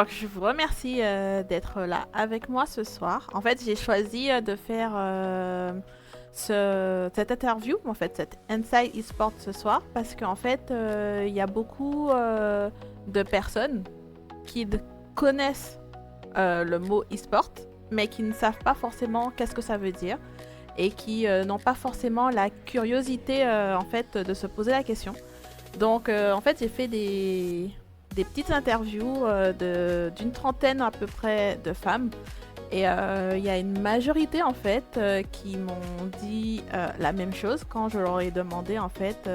Donc, je vous remercie d'être là avec moi ce soir. En fait, j'ai choisi de faire cette interview, en fait, cette Inside eSport ce soir, parce qu'en fait, il y a beaucoup de personnes qui connaissent le mot eSport, mais qui ne savent pas forcément qu'est-ce que ça veut dire et qui n'ont pas forcément la curiosité en fait de se poser la question. Donc en fait j'ai fait des petites interviews d'une trentaine à peu près de femmes et il y a une majorité en fait qui m'ont dit la même chose quand je leur ai demandé en fait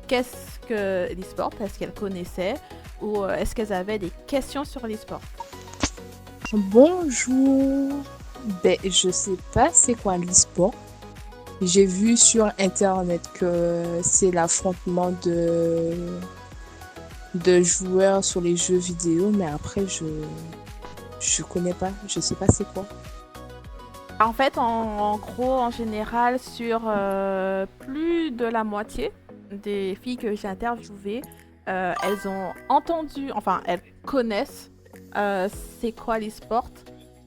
qu'est-ce que l'e-sport, est-ce qu'elles connaissaient ou est-ce qu'elles avaient des questions sur l'e-sport. Bonjour. Je sais pas c'est quoi l'e-sport. J'ai vu sur internet que c'est l'affrontement de joueurs sur les jeux vidéo, mais après je connais pas, je sais pas c'est quoi. En fait, en gros, en général, sur plus de la moitié des filles que j'ai interviewées, elles ont entendu, enfin, elles connaissent c'est quoi l'e-sport,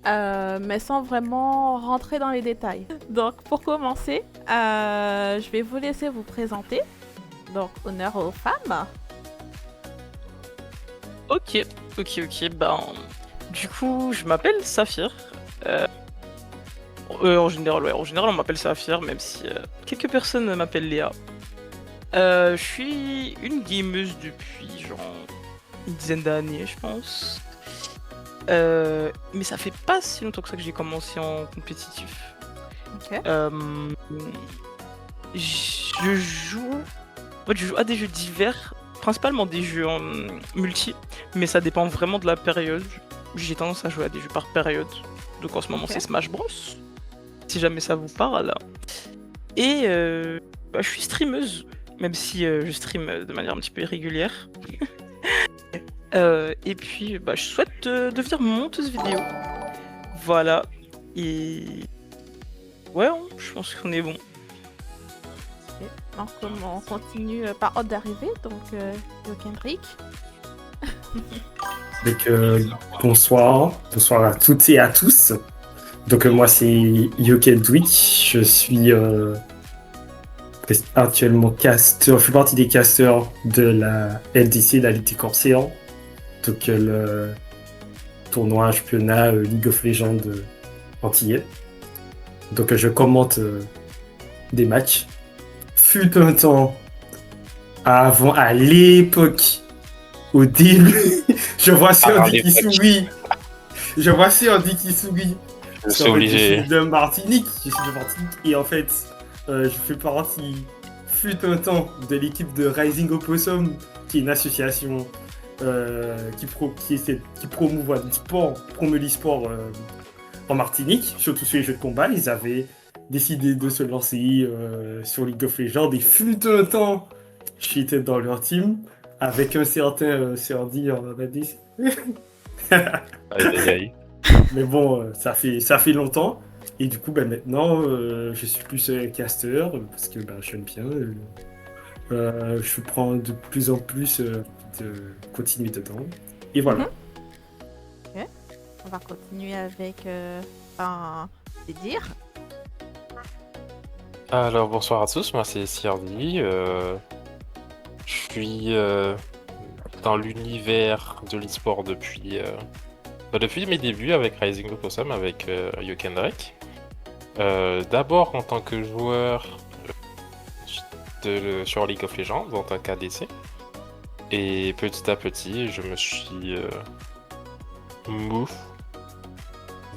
mais sans vraiment rentrer dans les détails. Donc, pour commencer, je vais vous laisser vous présenter. Donc, honneur aux femmes. Ok, ben, du coup, je m'appelle Saphir. En général, on m'appelle Saphir, même si quelques personnes m'appellent Léa. Je suis une gameuse depuis genre une dizaine d'années, je pense. Mais ça fait pas si longtemps que ça que j'ai commencé en compétitif. Ok. Je joue à des jeux divers, principalement des jeux en multi, mais ça dépend vraiment de la période. J'ai tendance à jouer à des jeux par période. Donc en ce moment, Ok. c'est Smash Bros. Si jamais ça vous parle. Et je suis streameuse, même si je stream de manière un petit peu irrégulière. Et puis, je souhaite devenir monteuse vidéo. Voilà. Et ouais, je pense qu'on est bon. Ok. Donc, on continue par ordre d'arrivée. Donc, Kendrick. Donc, bonsoir à toutes et à tous. Donc, moi, c'est Yokendwick. Je suis actuellement casteur. Je fais partie des casteurs de la LDC, la Ligue des Corsaires. Donc, le tournoi championnat League of Legends antillais. Donc, je commente des matchs. Fut un temps, à l'époque, au début, je vois sur Andy qui sourit. Je suis obligé. Je suis de Martinique. Et en fait, je fais partie, fut un temps, de l'équipe de Rising Opossum, qui est une association qui promouvoit promeut l'e-sport en Martinique, surtout sur les jeux de combat. Ils avaient décidé de se lancer sur League of Legends. Et fut un temps, j'étais dans leur team avec un certain Serdi en Anadis. Aïe. Mais bon, ça fait longtemps. Et du coup, maintenant, je suis plus caster parce que j'aime bien. Je prends de plus en plus de continuer dedans. Et voilà. Ok. On va continuer avec des dires. Alors bonsoir à tous, moi c'est Sirdi. Je suis dans l'univers de l'e-sport depuis mes débuts avec Rising Opossum, avec Yokendrek. D'abord en tant que joueur sur League of Legends, en tant qu'ADC. Et petit à petit, je me suis move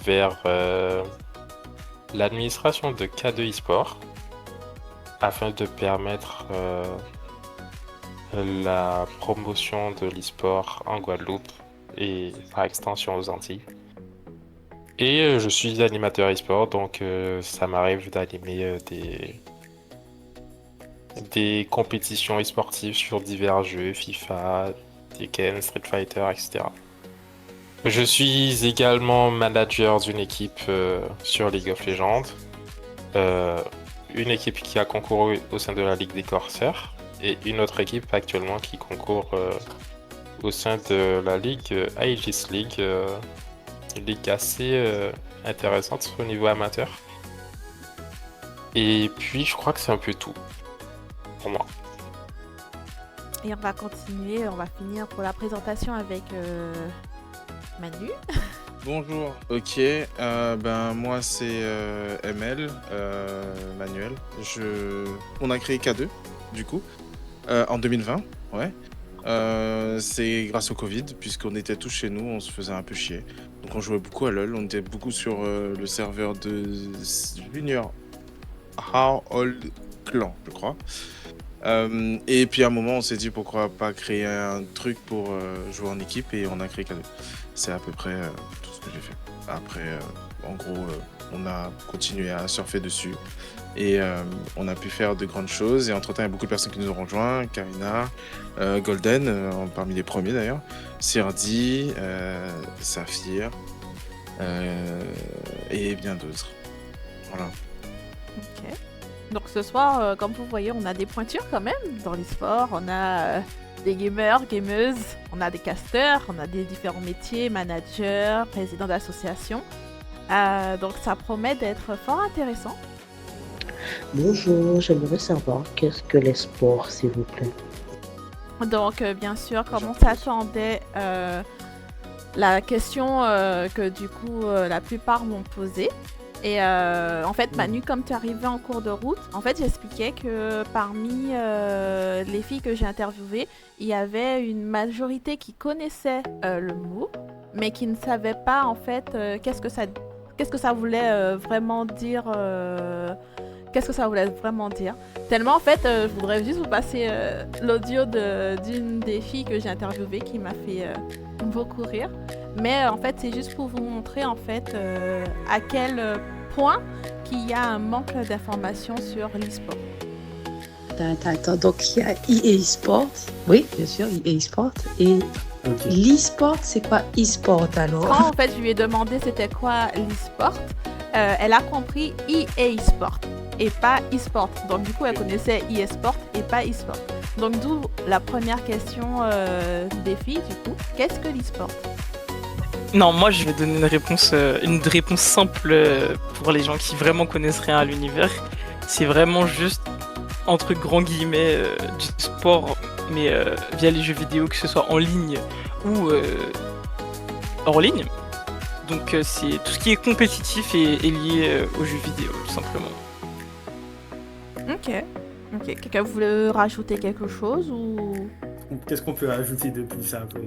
vers l'administration de K2 eSport afin de permettre la promotion de l'e-sport en Guadeloupe et par extension aux Antilles. Et je suis animateur e-sport, donc ça m'arrive d'animer des compétitions e-sportives sur divers jeux, FIFA, Tekken, Street Fighter, etc. Je suis également manager d'une équipe sur League of Legends, une équipe qui a concouru au sein de la Ligue des Corsaires et une autre équipe actuellement qui concourt au sein de la ligue Aegis League, une ligue assez intéressante au niveau amateur. Et puis je crois que c'est un peu tout pour moi. Et on va continuer, on va finir pour la présentation avec Manu. Bonjour, ok, moi c'est ML, Manuel. On a créé K2 du coup en 2020, ouais. C'est grâce au Covid, puisqu'on était tous chez nous, on se faisait un peu chier. Donc on jouait beaucoup à LoL, on était beaucoup sur le serveur de Junior Old Clan, je crois. Et puis à un moment, on s'est dit pourquoi pas créer un truc pour jouer en équipe, et on a créé K2. C'est à peu près tout ce que j'ai fait. Après, en gros, on a continué à surfer dessus et on a pu faire de grandes choses. Et entre-temps, il y a beaucoup de personnes qui nous ont rejoints. Karina, Golden, parmi les premiers d'ailleurs, Sirdi, Saphir et bien d'autres. Voilà. Ok. Donc ce soir, comme vous voyez, on a des pointures quand même dans l'e-sport. On a des gamers, gameuses, on a des casteurs, on a des différents métiers, managers, présidents d'associations. Donc ça promet d'être fort intéressant. Bonjour, j'aimerais savoir qu'est-ce que les sports, s'il vous plaît. Donc bien sûr, comme on s'attendait, la question que du coup la plupart m'ont posée. Et en fait, Manu, comme tu es arrivé en cours de route, en fait, j'expliquais que parmi les filles que j'ai interviewées, il y avait une majorité qui connaissait le mot, mais qui ne savait pas en fait qu'est-ce que ça voulait vraiment dire. Qu'est-ce que ça voulait vraiment dire. Tellement en fait, je voudrais juste vous passer l'audio d'une des filles que j'ai interviewées qui m'a fait beaucoup rire. Mais en fait, c'est juste pour vous montrer en fait à quel point qu'il y a un manque d'informations sur l'e-sport. Attends, donc il y a EA Sport. Oui, bien sûr, EA Sport. Et l'e-sport, c'est quoi e-sport alors? Quand en fait je lui ai demandé c'était quoi l'e-sport, elle a compris EA Sport et pas e-sport. Donc du coup elle connaissait EA Sport et pas e-sport. Donc d'où la première question des filles du coup, qu'est-ce que l'e-sport? Non, moi je vais donner une réponse simple pour les gens qui vraiment connaissent rien à l'univers. C'est vraiment juste, entre grands guillemets, du sport, mais via les jeux vidéo, que ce soit en ligne ou hors ligne. Donc c'est tout ce qui est compétitif et lié aux jeux vidéo, tout simplement. Ok. Quelqu'un voulait rajouter quelque chose ou... Qu'est-ce qu'on peut ajouter de plus un peu?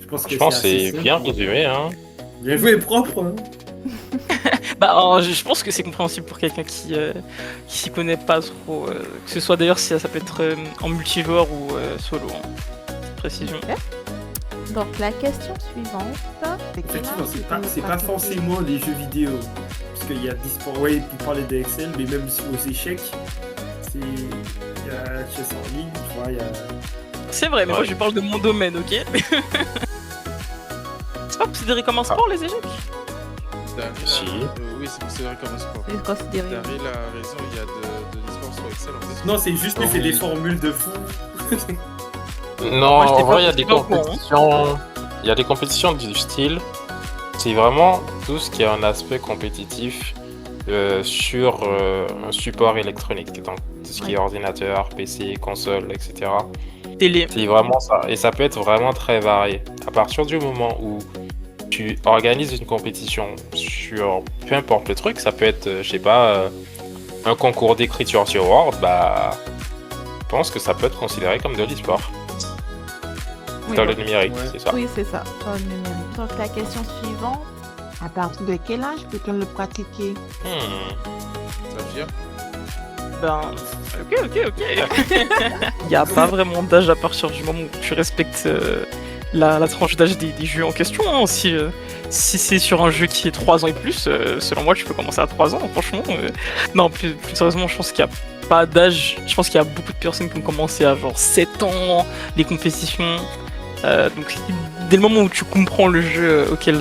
Je pense que c'est bien résumé, hein. Bien joué, propre, hein. Bah, alors, je pense que c'est compréhensible pour quelqu'un qui s'y connaît pas trop, que ce soit d'ailleurs si ça peut être en multijoueur ou solo, hein. Précision. Okay. Donc la question suivante. Effectivement, c'est pas forcément les jeux vidéo, parce qu'il y a des sports, ouais, pour parler d'Excel, mais même aux échecs, il y a chess en ligne, tu vois, il y a... C'est vrai, mais moi je parle de mon domaine, ok. C'est pas considéré comme un sport, les échecs? Si. Oui, c'est considéré comme un sport. C'est considéré. Daryl a raison, il y a de l'e-sport sur Excel en fait. Non, c'est juste que c'est des formules de fou. Non, moi, en vrai, il y a des compétitions. Il y a des compétitions du style. C'est vraiment tout ce qui a un aspect compétitif sur un support électronique. Donc, tout ce qui est ordinateur, PC, console, etc. Télé. C'est vraiment ça. Et ça peut être vraiment très varié. À partir du moment où tu organises une compétition sur peu importe le truc, ça peut être, je sais pas, un concours d'écriture sur Word, bah, je pense que ça peut être considéré comme de l'e-sport. Oui, dans le numérique, ouais. c'est ça. Oui, c'est ça, dans le numérique. Donc la question suivante. À partir de quel âge peut-on le pratiquer? Saphir? Ben, ok. Il n'y a pas vraiment d'âge à partir du moment où tu respectes la tranche d'âge des jeux en question. Hein. Si c'est sur un jeu qui est 3 ans et plus, selon moi, tu peux commencer à 3 ans, franchement. Non, plus sérieusement, je pense qu'il n'y a pas d'âge. Je pense qu'il y a beaucoup de personnes qui ont commencé à genre 7 ans, les compétitions. Donc, dès le moment où tu comprends le jeu auquel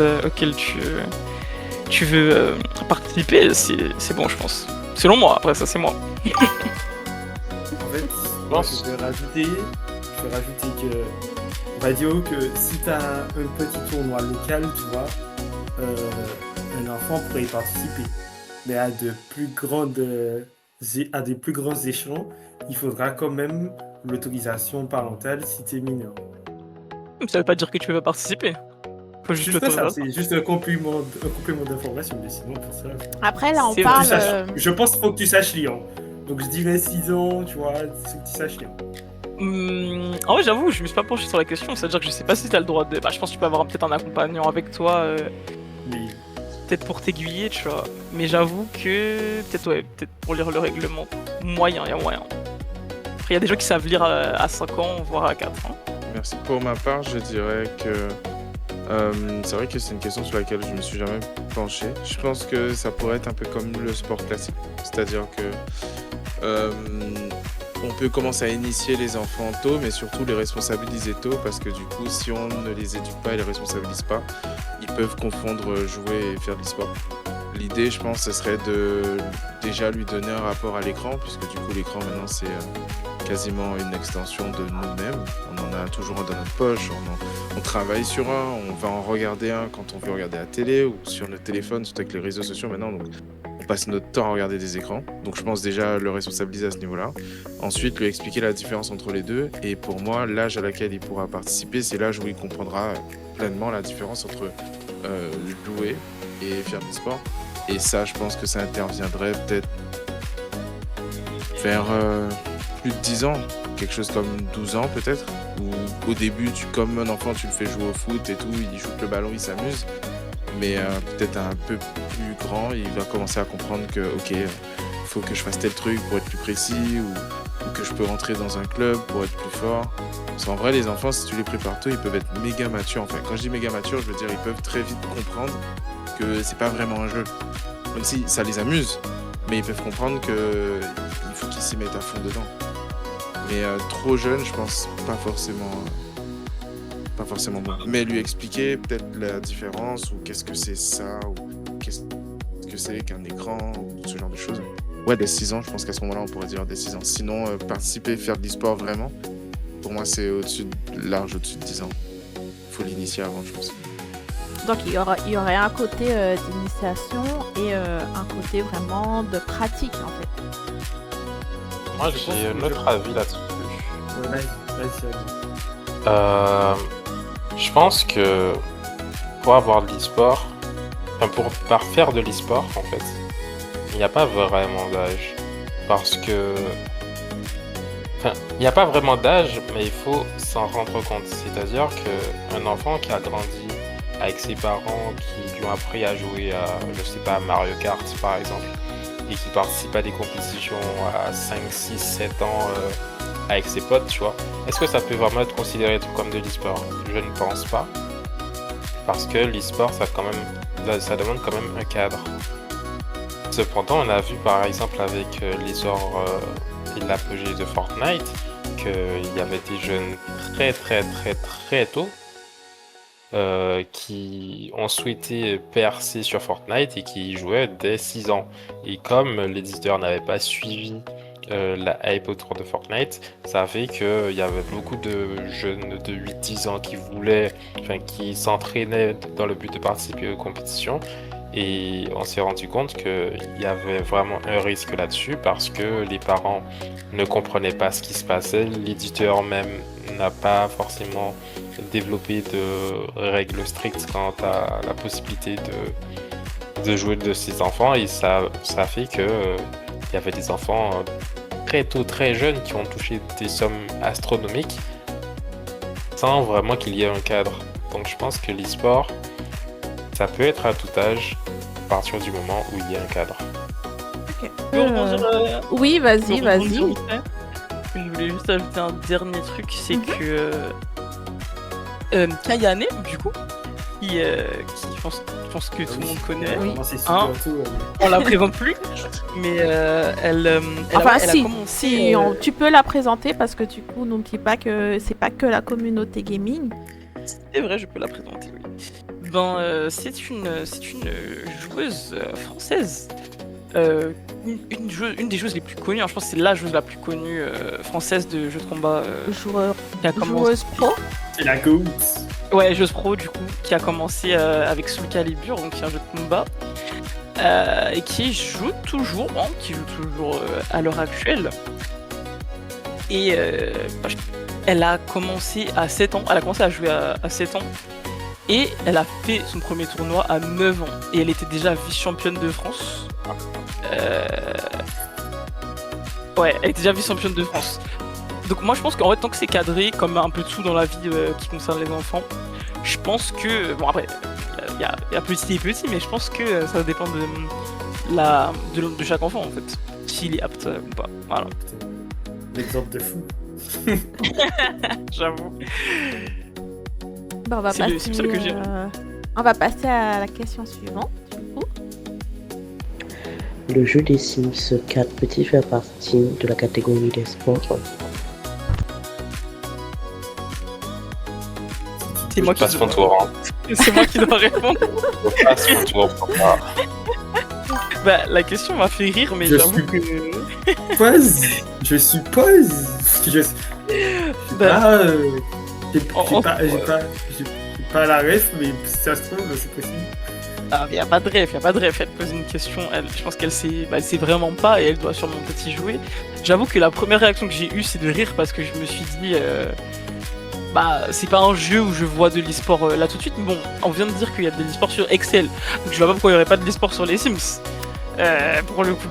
tu veux participer, c'est bon, je pense. Selon moi, après ça c'est moi. En fait, je vais rajouter que On va dire que si tu as un petit tournoi local, tu vois, un enfant pourrait y participer. Mais à des plus grands échelons, il faudra quand même l'autorisation parentale si tu es mineur. Ça veut pas dire que tu peux pas participer. Faut juste Juste ça, l'autorisation. c'est juste un complément d'information, mais sinon pour ça. Après, là, on C'est parle. Je pense qu'il faut que tu saches lire. Donc je dirais 6 ans, tu vois, il faut que tu saches lire. En vrai, j'avoue, je me suis pas penché sur la question. C'est-à-dire que je sais pas si t'as le droit de. Bah, je pense que tu peux avoir peut-être un accompagnant avec toi, Mais peut-être pour t'aiguiller, tu vois. Mais j'avoue que peut-être pour lire le règlement, moyen, il y a moyen. Après, il y a des gens qui savent lire à 5 ans, voire à 4 ans. Merci. Pour ma part, je dirais que c'est vrai que c'est une question sur laquelle je me suis jamais penché. Je pense que ça pourrait être un peu comme le sport classique, c'est-à-dire que on peut commencer à initier les enfants tôt, mais surtout les responsabiliser tôt, parce que du coup, si on ne les éduque pas et les responsabilise pas, ils peuvent confondre jouer et faire de l'e-sport. L'idée, je pense, ce serait de déjà lui donner un rapport à l'écran, puisque du coup, l'écran maintenant, c'est quasiment une extension de nous-mêmes. On en a toujours un dans notre poche, on travaille sur un, on va en regarder un quand on veut regarder la télé ou sur notre téléphone, surtout avec les réseaux sociaux maintenant. Donc, on passe notre temps à regarder des écrans. Donc, je pense déjà le responsabiliser à ce niveau-là. Ensuite, lui expliquer la différence entre les deux. Et pour moi, l'âge à laquelle il pourra participer, c'est l'âge où il comprendra pleinement la différence entre jouer et faire du sport. Et ça, je pense que ça interviendrait peut-être vers plus de 10 ans, quelque chose comme 12 ans peut-être, où au début, comme un enfant, tu le fais jouer au foot et tout, il joue le ballon, il s'amuse, mais peut-être un peu plus grand, il va commencer à comprendre que, ok, il faut que je fasse tel truc pour être plus précis, ou que je peux rentrer dans un club pour être plus fort. Parce qu'en vrai, les enfants, si tu les prépares tôt, ils peuvent être méga matures. Enfin, quand je dis méga matures, je veux dire, ils peuvent très vite comprendre que c'est pas vraiment un jeu. Même si ça les amuse, mais ils peuvent comprendre que il faut qu'ils s'y mettent à fond dedans. Mais trop jeune, je pense pas forcément bon. Mais lui expliquer peut-être la différence, ou qu'est-ce que c'est ça, ou qu'est-ce que c'est qu'un écran, ou ce genre de choses. Ouais, dès 6 ans, je pense qu'à ce moment-là, on pourrait dire dès 6 ans. Sinon, participer, faire de l'e-sport vraiment, pour moi, c'est large au-dessus de 10 ans. Il faut l'initier avant, je pense. Donc il y aurait un côté d'initiation et un côté vraiment de pratique en fait. Moi, j'ai un autre avis là-dessus. Ouais, vas-y. Je pense que pour avoir de l'e-sport, enfin pour faire de l'e-sport en fait, il n'y a pas vraiment d'âge. Parce que... Enfin, il n'y a pas vraiment d'âge, mais il faut s'en rendre compte. C'est-à-dire qu'un enfant qui a grandi avec ses parents qui lui ont appris à jouer à, je sais pas, Mario Kart par exemple, et qui participe à des compétitions à 5, 6, 7 ans avec ses potes, tu vois. Est-ce que ça peut vraiment être considéré comme de l'e-sport? Je ne pense pas. Parce que l'e-sport, ça demande quand même un cadre. Cependant, on a vu par exemple avec l'essor et l'apogée de Fortnite qu'il y avait des jeunes très tôt qui ont souhaité percer sur Fortnite et qui jouaient dès 6 ans. Et comme l'éditeur n'avait pas suivi la hype autour de Fortnite, ça a fait qu'il y avait beaucoup de jeunes de 8-10 ans qui s'entraînaient dans le but de participer aux compétitions. Et on s'est rendu compte qu'il y avait vraiment un risque là-dessus parce que les parents ne comprenaient pas ce qui se passait. L'éditeur même n'a pas forcément développé de règles strictes quant à la possibilité de jouer de ses enfants. Et ça a fait qu'il y avait des enfants très tôt, très jeunes qui ont touché des sommes astronomiques sans vraiment qu'il y ait un cadre. Donc je pense que l'e-sport, ça peut être à tout âge, à partir du moment où il y a un cadre. Ok. Je peux rebondir, Oui, vas-y, je peux vas-y. rebondir vite fait. Je voulais juste ajouter un dernier truc, c'est que Kayane, du coup, qui je pense que tout le monde connaît. Moi, c'est Hein surtout. On la présente plus, mais elle Enfin, a si, commencé. tu peux la présenter parce que du coup, n'oublie pas que c'est pas que la communauté gaming. C'est vrai, je peux la présenter, oui. C'est une joueuse française. Une des joueuses les plus connues, hein, je pense que c'est la joueuse la plus connue française de jeux de combat. Joueuse pro. C'est la GOAT. Ouais, Just Pro, du coup, qui a commencé avec Soul Calibur, donc qui est un jeu de combat, et qui joue toujours à l'heure actuelle. Et elle a commencé à 7 ans, elle a commencé à jouer à 7 ans, et elle a fait son premier tournoi à 9 ans, et elle était déjà vice-championne de France. Ouais, elle était déjà vice-championne de France. Donc moi je pense qu'en fait tant que c'est cadré, comme un peu tout dans la vie qui concerne les enfants, je pense que, bon après, il y a petit et petit, mais je pense que ça dépend de chaque enfant en fait, s'il est apte ou pas, voilà. L'exemple de fou. J'avoue. Bon, on va C'est le passer, seul que j'ai. on va passer à la question suivante, du coup. Le jeu des Sims 4 peut-il faire partie de la catégorie des sports? C'est moi qui passe mon tour. Hein. C'est moi qui dois répondre. Je passe mon tour. Papa. Bah la question m'a fait rire, mais Je j'avoue suis- que... Pause. Je suppose. Je sais Bah, pas. J'ai en- pas la ref, mais si ça se trouve, c'est possible. Ah, y a pas de ref. Elle pose une question, je pense qu'elle sait, elle sait vraiment pas et elle doit sûrement peut-être y jouer. J'avoue que la première réaction que j'ai eue, c'est de rire parce que je me suis dit, c'est pas un jeu où je vois de l'e-sport là tout de suite. Mais bon, on vient de dire qu'il y a de l'e-sport sur Excel, donc je vois pas pourquoi il y aurait pas de l'e-sport sur les Sims, pour le coup.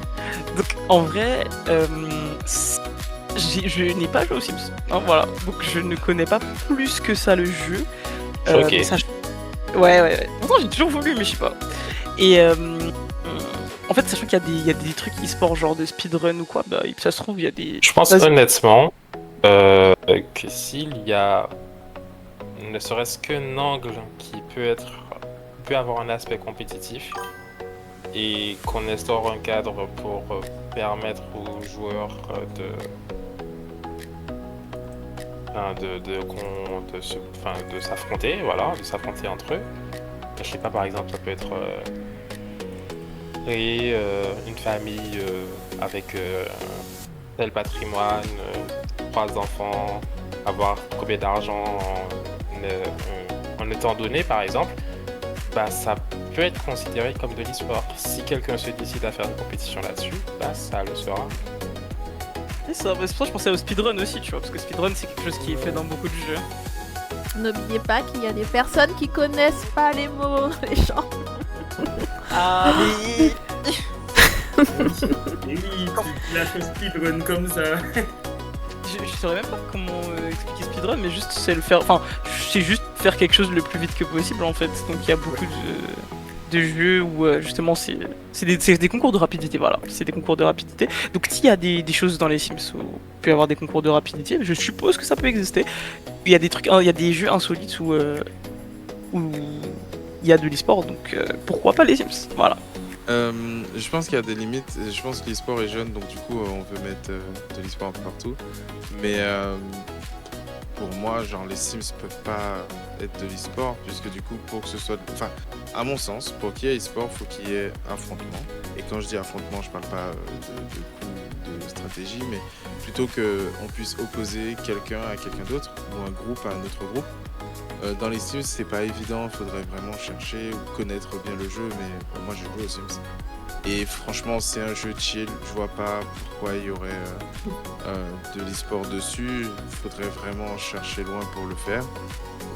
Donc en vrai, je n'ai pas joué aux Sims, hein, voilà. Donc je ne connais pas plus que ça le jeu. Ok. Mais ça, Ouais. Pourtant, j'ai toujours voulu, mais je sais pas. Et en fait, sachant qu'il y a des trucs e-sport, genre de speedrun ou quoi, ça se trouve, il y a des. Je pense Vas-y. honnêtement que s'il y a ne serait-ce qu'un angle qui peut avoir un aspect compétitif et qu'on instaure un cadre pour permettre aux joueurs de s'affronter, voilà, de s'affronter entre eux. Je sais pas, par exemple, ça peut être créer une famille avec tel patrimoine, 3 enfants, avoir combien d'argent en étant donné, par exemple, ça peut être considéré comme de l'e-sport. Si quelqu'un se décide à faire une compétition là-dessus, ça le sera. C'est ça, c'est pour ça que je pensais au speedrun aussi, tu vois, parce que speedrun c'est quelque chose qui est fait dans beaucoup de jeux. N'oubliez pas qu'il y a des personnes qui connaissent pas les mots, les gens. Ah oui. Et oui, tu lâches le speedrun comme ça. Je saurais même pas comment expliquer speedrun, mais juste c'est le faire. Enfin, c'est juste faire quelque chose le plus vite que possible en fait. Donc il y a beaucoup de jeux où justement c'est des concours de rapidité, voilà. C'est des concours de rapidité. Donc s'il y a des choses dans les Sims où il peut y avoir des concours de rapidité, je suppose que ça peut exister. Il y a des trucs, il y a des jeux insolites où il y a de l'e-sport, donc pourquoi pas les Sims, voilà. Je pense qu'il y a des limites. Je pense que l'e-sport est jeune, donc du coup, on veut mettre de l'e-sport un peu partout. Mais pour moi, genre, les Sims peuvent pas être de l'e-sport, puisque du coup, pour que ce soit... Enfin, à mon sens, pour qu'il y ait e-sport, il faut qu'il y ait affrontement. Et quand je dis affrontement, je parle pas de coups, de stratégie, mais plutôt qu'on puisse opposer quelqu'un à quelqu'un d'autre, ou un groupe à un autre groupe. Dans les Sims, c'est pas évident, il faudrait vraiment chercher ou connaître bien le jeu, mais pour moi, j'ai joué aux Sims. Et franchement, c'est un jeu chill, je vois pas pourquoi il y aurait de l'e-sport dessus, il faudrait vraiment chercher loin pour le faire.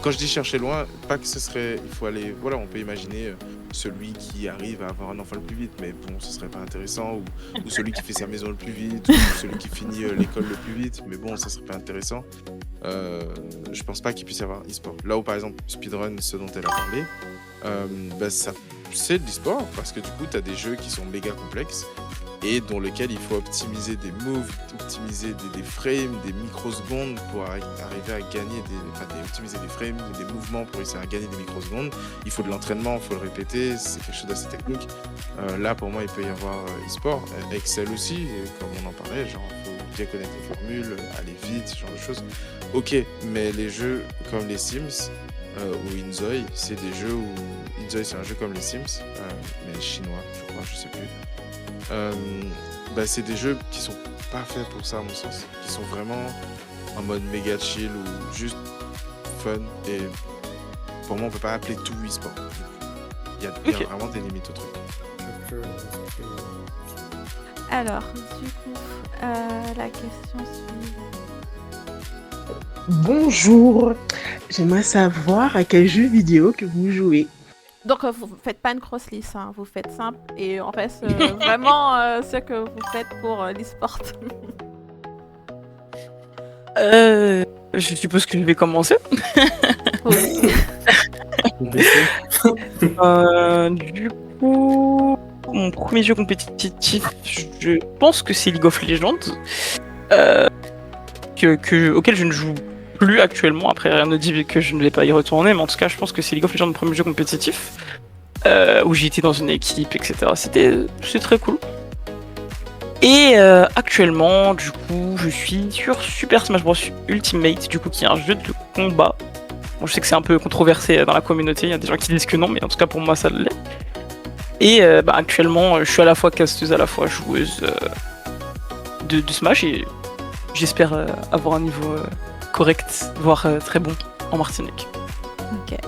Quand je dis chercher loin, pas que ce serait... Il faut aller... Voilà, on peut imaginer celui qui arrive à avoir un enfant le plus vite, mais bon, ce serait pas intéressant, ou celui qui fait sa maison le plus vite, ou celui qui finit l'école le plus vite, mais bon, ça serait pas intéressant. Je pense pas qu'il puisse y avoir e-sport. Là où par exemple speedrun, ce dont elle a parlé, ça c'est de l'e-sport parce que du coup tu as des jeux qui sont méga complexes et dans lesquels il faut optimiser des moves, optimiser des frames, des microsecondes pour arriver à gagner optimiser des frames, des mouvements pour réussir à gagner des microsecondes. Il faut de l'entraînement, il faut le répéter, c'est quelque chose d'assez technique. Là pour moi il peut y avoir e-sport, Excel aussi, comme on en parlait, genre il faut bien connaître les formules, aller vite, ce genre de choses. Ok, mais les jeux comme les Sims ou Inzoi, c'est des jeux où... Inzoi c'est un jeu comme les Sims, mais chinois, je crois, je sais plus. C'est des jeux qui sont pas faits pour ça à mon sens, qui sont vraiment en mode méga chill ou juste fun. Et pour moi, on peut pas appeler tout e-sport. Il y a vraiment des limites au truc. Alors, du coup, la question suivante. Bonjour. J'aimerais savoir à quel jeu vidéo que vous jouez. Donc, vous faites pas une grosse liste, hein, vous faites simple et on reste vraiment ce que vous faites pour l'e-sport. Je suppose que je vais commencer. Oui. Du coup, mon premier jeu compétitif, je pense que c'est League of Legends, auquel je ne joue plus actuellement. Après, rien ne dit que je ne vais pas y retourner, mais en tout cas, je pense que c'est League of Legends, mon premier jeu compétitif, où j'étais dans une équipe, etc. C'est très cool. Et actuellement, du coup, je suis sur Super Smash Bros Ultimate, du coup, qui est un jeu de combat. Bon, je sais que c'est un peu controversé dans la communauté, il y a des gens qui disent que non, mais en tout cas pour moi ça l'est. Et actuellement, je suis à la fois casteuse, à la fois joueuse de Smash, et j'espère avoir un niveau correct, voire très bon en Martinique. Ok.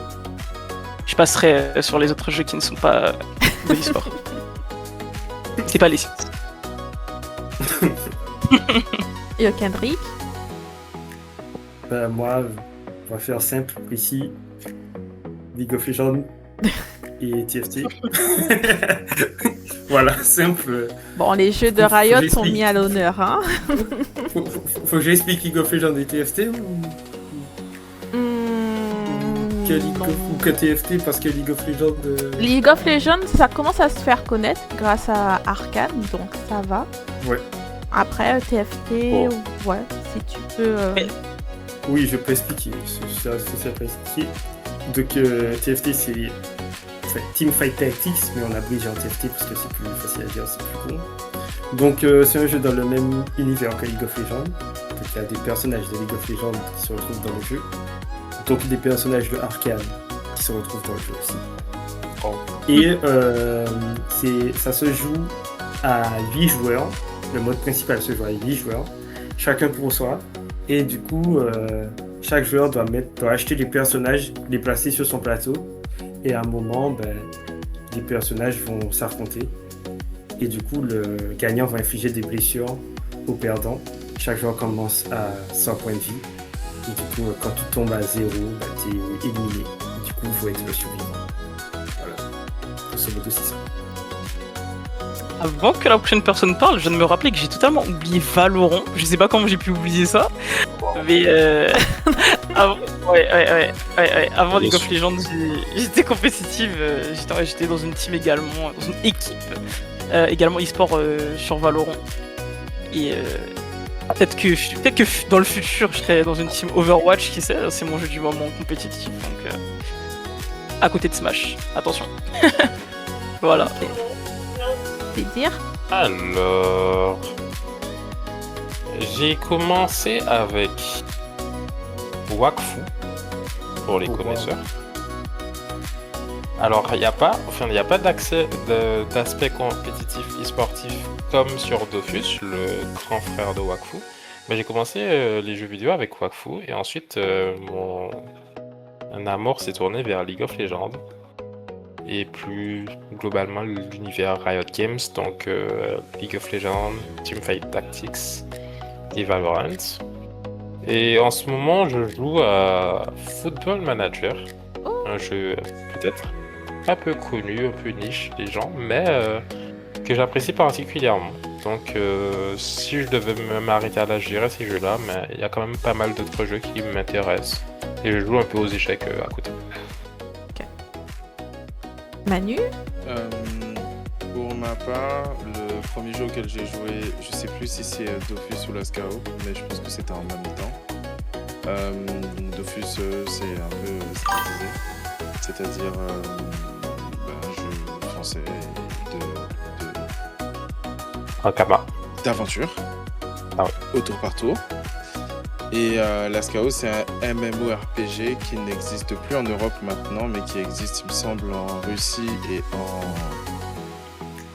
Je passerai sur les autres jeux qui ne sont pas de l'e-sport. C'est pas les sites. Et Kendrick. Moi, on va faire simple ici. League of Legends et TFT. Voilà, simple. Bon, les jeux de Riot sont mis à l'honneur, hein. Faut que j'explique League of Legends et TFT ou que TFT parce que League of Legends... League of Legends, ça commence à se faire connaître grâce à Arcane, donc ça va. Ouais. Après, TFT, ouais, si tu peux... Oui, je peux expliquer. Ça peut expliquer. Donc, TFT, c'est Teamfight Tactics, mais on abrége en TFT parce que c'est plus facile à dire, c'est plus con. Donc, c'est un jeu dans le même univers que League of Legends. Donc, il y a des personnages de League of Legends qui se retrouvent dans le jeu. Donc, des personnages de Arcane qui se retrouvent dans le jeu aussi. Et ça se joue à 8 joueurs. Le mode principal se joue à 8 joueurs. Chacun pour soi. Et du coup, chaque joueur doit acheter des personnages, les placer sur son plateau. Et à un moment, les personnages vont s'affronter. Et du coup, le gagnant va infliger des blessures au perdant. Chaque joueur commence à 100 points de vie. Et du coup, quand tu tombes à 0, tu es éliminé. Et du coup, il faut être le survivant. Voilà. Grosso modo, c'est ça. Avant que la prochaine personne parle, je viens de me rappeler que j'ai totalement oublié Valorant. Je sais pas comment j'ai pu oublier ça. Mais avant League of Legends, j'étais compétitive. J'étais dans une team également, dans une équipe également e-sport sur Valorant. Et peut-être que dans le futur, je serai dans une team Overwatch, qui sait, c'est mon jeu du moment compétitif. Donc à côté de Smash, attention. Voilà. Dire. Alors, j'ai commencé avec Wakfu pour les connaisseurs. Alors, il n'y a pas d'aspect compétitif e-sportif comme sur Dofus, le grand frère de Wakfu. Mais j'ai commencé les jeux vidéo avec Wakfu et ensuite mon amour s'est tourné vers League of Legends. Et plus globalement l'univers Riot Games, donc League of Legends, Teamfight Tactics et Valorant. Et en ce moment, je joue à Football Manager, un jeu peut-être un peu connu, un peu niche des gens, mais que j'apprécie particulièrement. Donc si je devais m'arrêter à la gérer ces jeux-là, mais il y a quand même pas mal d'autres jeux qui m'intéressent. Et je joue un peu aux échecs à côté. Manu? Pour ma part, le premier jeu auquel j'ai joué, je sais plus si c'est Dofus ou Lascao, mais je pense que c'était en même temps. Dofus, c'est un peu stylisé, c'est-à-dire un jeu français d'aventure, au tour par tour. Et Lascao, c'est un MMORPG qui n'existe plus en Europe maintenant, mais qui existe, il me semble, en Russie et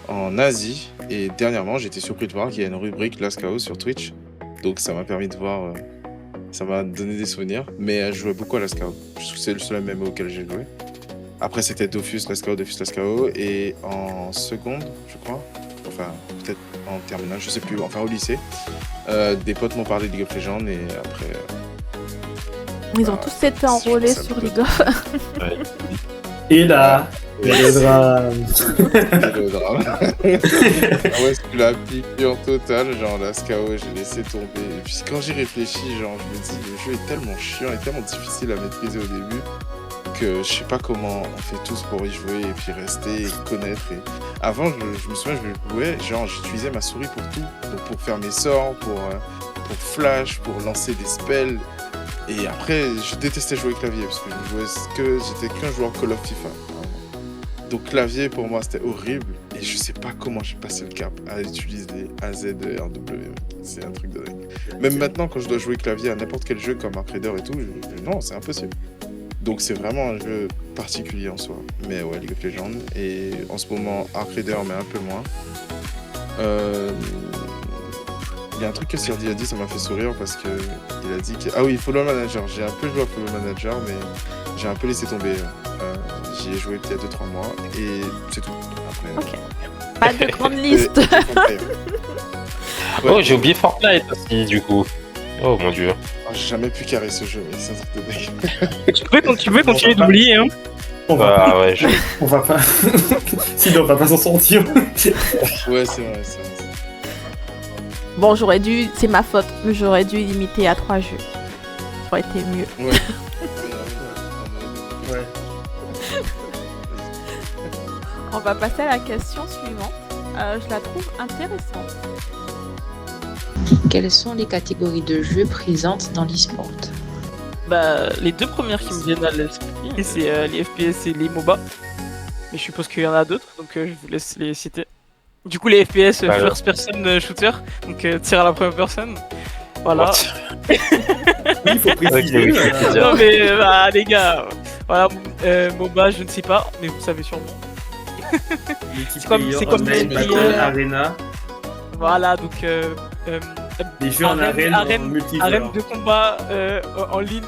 en Asie. Et dernièrement, j'ai été surpris de voir qu'il y a une rubrique Lascao sur Twitch. Donc ça m'a permis de voir Ça m'a donné des souvenirs. Mais je jouais beaucoup à Lascao. Je trouve que c'est le seul MMO auquel j'ai joué. Après, c'était Dofus, Lascao, et en seconde, je crois, enfin, peut-être en terminale, je sais plus, enfin au lycée, des potes m'ont parlé de League of Legends et après... Ils ont tous été enrôlés sur League of. Et là, le drame. Le drame. Ah ouais, c'est la piqûre totale, genre Lascao, j'ai laissé tomber. Et puis quand j'y réfléchis, genre, je me dis, le jeu est tellement chiant et tellement difficile à maîtriser au début. Que je sais pas comment on fait tous pour y jouer et puis rester et connaître. Et... Avant, je me souviens, je jouais, genre j'utilisais ma souris pour tout, donc pour faire mes sorts, pour flash, pour lancer des spells. Et après, je détestais jouer clavier parce que j'étais qu'un joueur Call of FIFA. Donc clavier pour moi c'était horrible et je sais pas comment j'ai passé le cap à utiliser AZ et RW. C'est un truc de dingue. Même maintenant, quand je dois jouer clavier à n'importe quel jeu comme Ark Raider et tout, non, c'est impossible. Donc c'est vraiment un jeu particulier en soi. Mais ouais, League of Legends. Et en ce moment, Ark Raider, mais un peu moins. Il y a un truc que Sirdi a dit, ça m'a fait sourire parce que il a dit que... Ah oui, Follow Manager. J'ai un peu joué à Follow Manager, mais j'ai un peu laissé tomber. J'y ai joué peut-être 2-3 mois et c'est tout. Après, ok. Pas de grande liste. Oh, j'ai oublié Fortnite aussi, du coup. Oh mon dieu. J'ai jamais pu carrer ce jeu, mais c'est un truc de dingue. Tu peux continuer d'oublier, hein. On va ouais, on va pas. Sinon, on va pas s'en sortir. Ouais, c'est vrai. Bon, c'est ma faute, mais j'aurais dû limiter à 3 jeux. Ça aurait été mieux. Ouais. Ouais. On va passer à la question suivante. Je la trouve intéressante. Quelles sont les catégories de jeux présentes dans l'e-sport? Bah, les deux premières qui me viennent à l'esprit, c'est les FPS et les MOBA. Mais je suppose qu'il y en a d'autres, donc je vous laisse les citer. Du coup, les FPS, first person shooter, donc tir à la première personne. Voilà. Oui, il faut préciser. Non mais bah, les gars, voilà, MOBA, je ne sais pas, mais vous savez sûrement. C'est comme Battle Arena. Voilà, donc des jeux en arène de combat en ligne.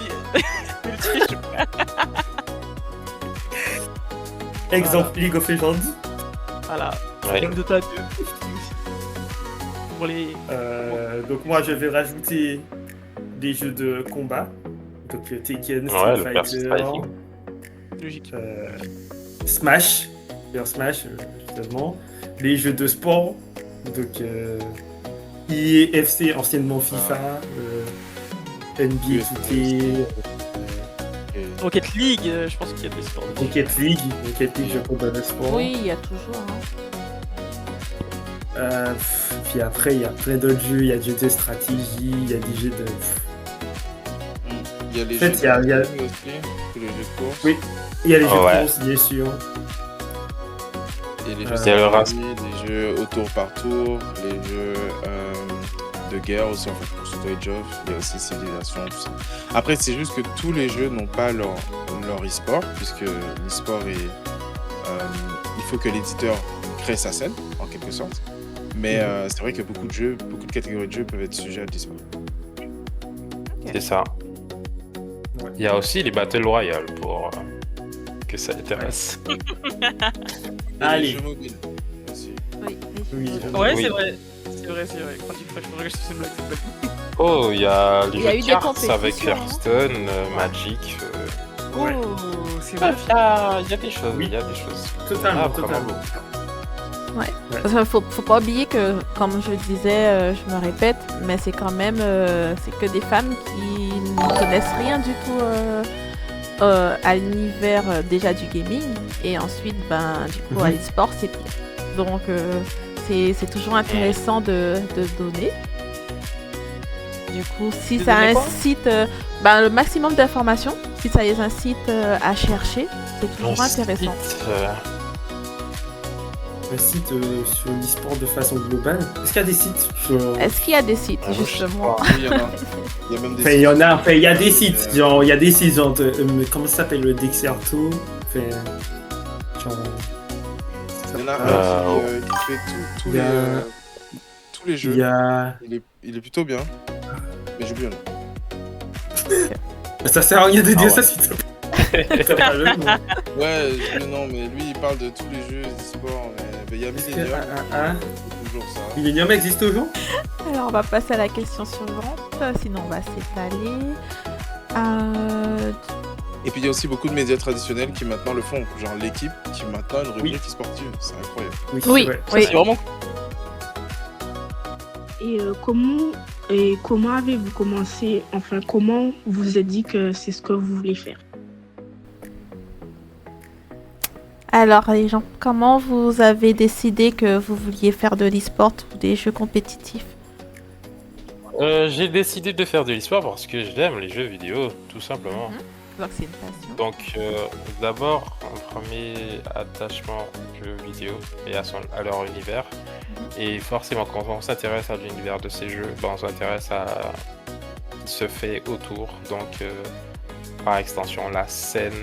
Exemple League of Legends. Voilà. Comme Dota 2. Pour les... donc moi je vais rajouter des jeux de combat. Donc Tekken, Street Fighter, logique. Smash, justement. Les jeux de sport. Donc EFC, anciennement FIFA, NBA 2K. Rocket League, je pense qu'il y a des sports. Rocket League, je crois, dans le sport. Oui, il y a toujours. Puis après, il y a plein d'autres jeux. Il y a des jeux de stratégie, il y a des jeux de. Il y a les en fait, jeux il y a... aussi, les jeux de course. Oui, il y a les jeux de course, bien sûr. Et les jeux les jeux au tour par tour, les jeux de guerre aussi, en fait, pour Sudo Age of, il y a aussi Civilization, tout ça. Après, c'est juste que tous les jeux n'ont pas leur e-sport, puisque l'e-sport est... il faut que l'éditeur crée sa scène, en quelque sorte. Mais c'est vrai que beaucoup de catégories de jeux peuvent être sujets à l'e-sport. C'est ça. Ouais. Il y a aussi les Battle Royale pour que ça intéresse. Allez. Les jeux mobiles aussi. Ouais, c'est vrai. C'est vrai. Quand tu fais, je crois que c'est une blague. Oh, il y a les jeux de cartes avec compétitions, Hearthstone, Magic. Ouais. Oh, c'est vrai. Il y a des choses. Oui. Il y a des choses. Totalement. Ouais. Parce qu'il faut pas oublier que, comme je le disais, je me répète, mais c'est quand même c'est que des femmes qui ne connaissent rien du tout à l'univers déjà du gaming, et ensuite, du coup, à l'e-sport, c'est pire. Donc, c'est toujours intéressant de donner. Du coup, si ça incite le maximum d'informations, si ça les incite à chercher, c'est toujours intéressant. Un site sur l'e-sport de façon globale. Est-ce qu'il y a des sites Est-ce qu'il y a des sites, justement? Oui, il y en a. Il y a même des sites. Il y a des sites. Genre, il y a des sites, genre, comment ça s'appelle, le Dexerto. Il y en a un qui fait tous les jeux. Il est plutôt bien. Mais j'ai oublié le nom. Ça sert à rien de dire ouais. ça si t'as pas le nom. Ouais, non, mais lui, il parle de tous les jeux e-sport, mais il y a Millennium, c'est toujours ça. Millennium existe toujours? Alors, on va passer à la question suivante, sinon on va s'étaler. Et puis il y a aussi beaucoup de médias traditionnels qui maintenant le font, genre l'équipe qui maintenant a une rubrique e-sportive, c'est incroyable. Oui, Oui, c'est vrai. oui. C'est vraiment Et comment avez-vous commencé, enfin comment vous vous êtes dit que c'est ce que vous voulez faire? Alors, les gens, comment vous avez décidé que vous vouliez faire de l'e-sport ou des jeux compétitifs? J'ai décidé de faire de l'e-sport parce que j'aime les jeux vidéo, tout simplement. Donc, c'est une passion. Donc, d'abord, un premier attachement aux jeux vidéo et à leur univers. Et forcément, quand on s'intéresse à l'univers de ces jeux, on s'intéresse à ce qui se fait autour. Donc, par extension, la scène,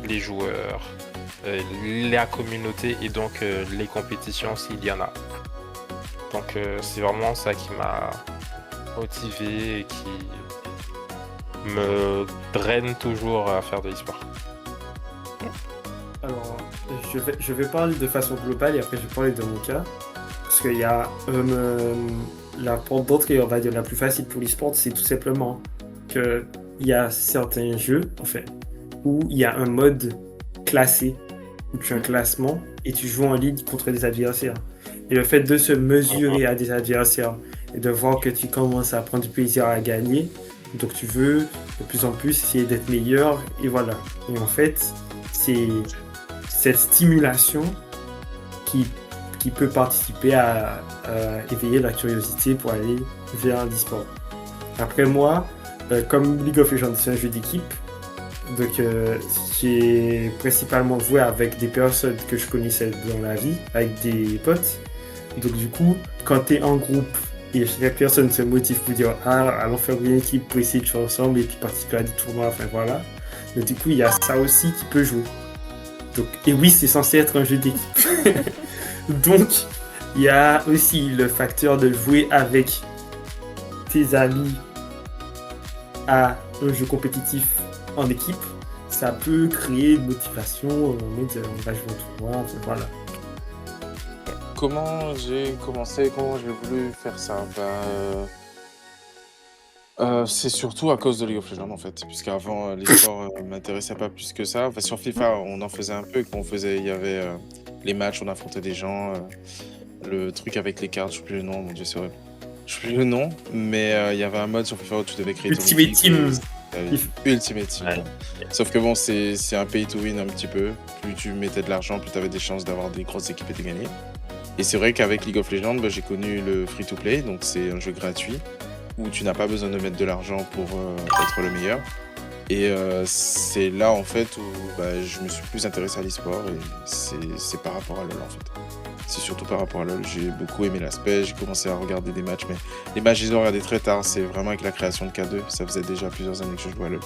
les joueurs, la communauté et donc les compétitions s'il y en a. Donc, c'est vraiment ça qui m'a motivé et qui me draine toujours à faire de l'e-sport. Alors, je vais parler de façon globale et après je vais parler de mon cas. Parce qu'il y a la porte d'entrée, on va dire, la plus facile pour l'e-sport, c'est tout simplement qu'il y a certains jeux, en fait, où il y a un mode classé, où tu as un classement et tu joues en ligne contre des adversaires. Et le fait de se mesurer à des adversaires et de voir que tu commences à prendre du plaisir à gagner, donc tu veux de plus en plus essayer d'être meilleur, et voilà. Et en fait, c'est cette stimulation qui peut participer à éveiller la curiosité pour aller vers l'e-sport. Après moi, comme League of Legends, c'est un jeu d'équipe, donc j'ai principalement joué avec des personnes que je connaissais dans la vie, avec des potes. Donc du coup, quand tu es en groupe et chaque personne se motive pour dire « Ah, allons faire une équipe pour essayer de jouer ensemble et puis participer à des tournois, enfin voilà. » Donc du coup, il y a ça aussi qui peut jouer. Donc, et oui, c'est censé être un jeu d'équipe. Donc, il y a aussi le facteur de jouer avec tes amis à un jeu compétitif en équipe. Ça peut créer une motivation en mode on va jouer au tournoi, enfin, voilà. Comment j'ai commencé, comment j'ai voulu faire ça? C'est surtout à cause de League of Legends en fait, puisqu'avant l'e-sport m'intéressait pas plus que ça. Enfin, sur FIFA, on en faisait un peu, il y avait les matchs, on affrontait des gens, le truc avec les cartes, je sais plus le nom, mon dieu, c'est horrible. Je sais plus le nom, mais il y avait un mode sur FIFA où tu devais créer ton Ultimate équipe. Team. Ultimate Team. Ouais. Sauf que bon, c'est un pay to win un petit peu. Plus tu mettais de l'argent, plus tu avais des chances d'avoir des grosses équipes et de gagner. Et c'est vrai qu'avec League of Legends, j'ai connu le free-to-play, donc c'est un jeu gratuit où tu n'as pas besoin de mettre de l'argent pour être le meilleur. Et c'est là en fait où je me suis plus intéressé à l'e-sport et c'est par rapport à LoL en fait. C'est surtout par rapport à LoL, j'ai beaucoup aimé l'aspect, j'ai commencé à regarder des matchs, mais les matchs je les ai regardés très tard, c'est vraiment avec la création de K2, ça faisait déjà plusieurs années que je jouais à LoL.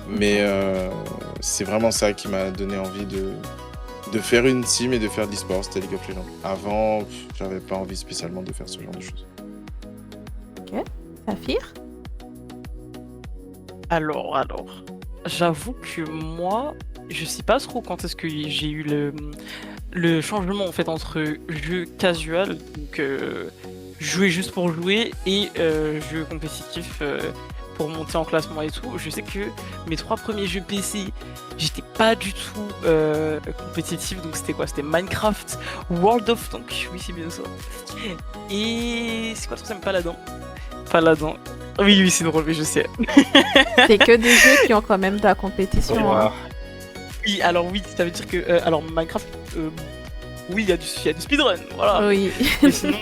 Mais c'est vraiment ça qui m'a donné envie de faire une team et de faire de l'e-sport, c'était League of Legends. Avant, j'avais pas envie spécialement de faire ce genre de choses. Ok, Saphir? Alors, j'avoue que moi, je sais pas trop quand est-ce que j'ai eu le changement en fait entre jeu casual, donc jouer juste pour jouer, et jeu compétitif pour monter en classement et tout. Je sais que mes 3 premiers jeux PC, j'étais pas du tout compétitif, donc c'était quoi? C'était Minecraft, World of Tanks, oui c'est bien ça. Et c'est quoi le troisième? Paladin. Oui, c'est drôle, mais je sais. C'est que des jeux qui ont quand même de la compétition. Hein. Oui, alors oui, ça veut dire que alors Minecraft, oui, il y a du speedrun, voilà. Oui. Mais sinon,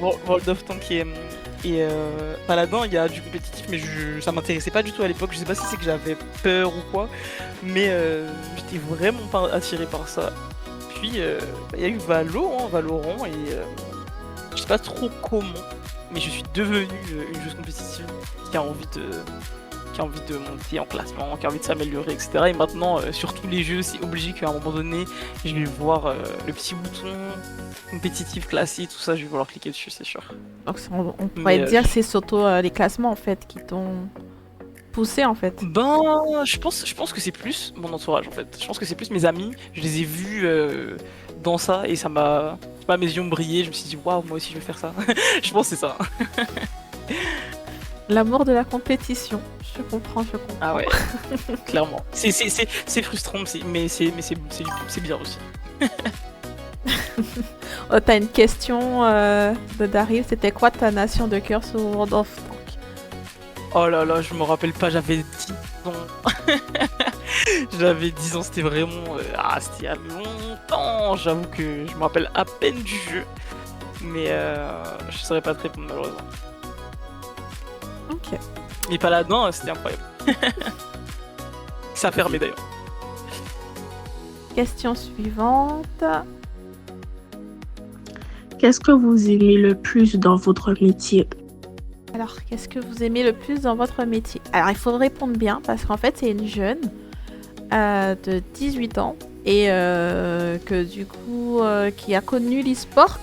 World of Tanks et Paladin, il y a du compétitif, mais ça m'intéressait pas du tout à l'époque. Je sais pas si c'est que j'avais peur ou quoi, mais j'étais vraiment pas attiré par ça. Puis il y a eu Valorant, et je sais pas trop comment, mais je suis devenue une joueuse compétitive qui a envie de monter en classement, qui a envie de s'améliorer, etc. Et maintenant, sur tous les jeux, c'est obligé qu'à un moment donné, je vais voir le petit bouton compétitif, classé, tout ça, je vais vouloir cliquer dessus, c'est sûr. Donc on pourrait dire que c'est surtout les classements en fait qui t'ont poussé en fait? Ben, je pense que c'est plus mon entourage en fait. Je pense que c'est plus mes amis. Je les ai vus dans ça et ça m'a. Je sais pas, mes yeux ont brillé. Je me suis dit, waouh, moi aussi je vais faire ça. Je pense que c'est ça. L'amour de la compétition. Je comprends. Ah ouais, clairement. C'est frustrant, mais c'est bien aussi. Oh, t'as une question de Daryl. C'était quoi ta nation de cœur sur World of Tanks? Oh là là, je me rappelle pas, j'avais 10 ans. J'avais 10 ans, c'était vraiment. C'était il y a longtemps. J'avoue que je me rappelle à peine du jeu. Mais je saurais pas te répondre malheureusement. Ok. Mais pas là-dedans, c'était incroyable. Ça a fermé d'ailleurs. Question suivante. Qu'est-ce que vous aimez le plus dans votre métier? Alors, qu'est-ce que vous aimez le plus dans votre métier? Alors, il faut répondre bien parce qu'en fait, c'est une jeune de 18 ans et que du coup, qui a connu l'e-sport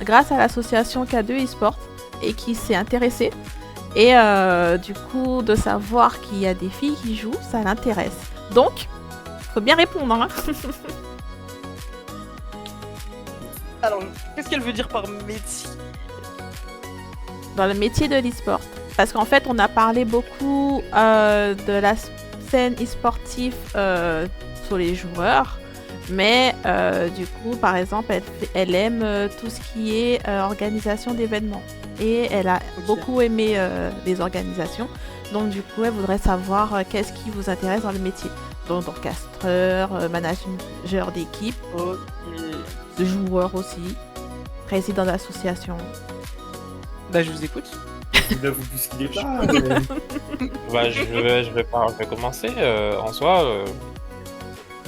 grâce à l'association K2 e-sport et qui s'est intéressée. Et du coup, de savoir qu'il y a des filles qui jouent, ça l'intéresse. Donc, faut bien répondre, hein. Alors, qu'est-ce qu'elle veut dire par métier? Dans le métier de l'e-sport. Parce qu'en fait, on a parlé beaucoup de la scène e-sportive sur les joueurs. Mais du coup, par exemple, elle aime tout ce qui est organisation d'événements. Et elle a beaucoup aimé les organisations. Donc du coup, elle voudrait savoir qu'est-ce qui vous intéresse dans le métier. Donc orchestreur, manager d'équipe, joueur aussi, président d'association. Bah je vous écoute. Là, vous bousculez pas. Bah, je vais commencer. En soi,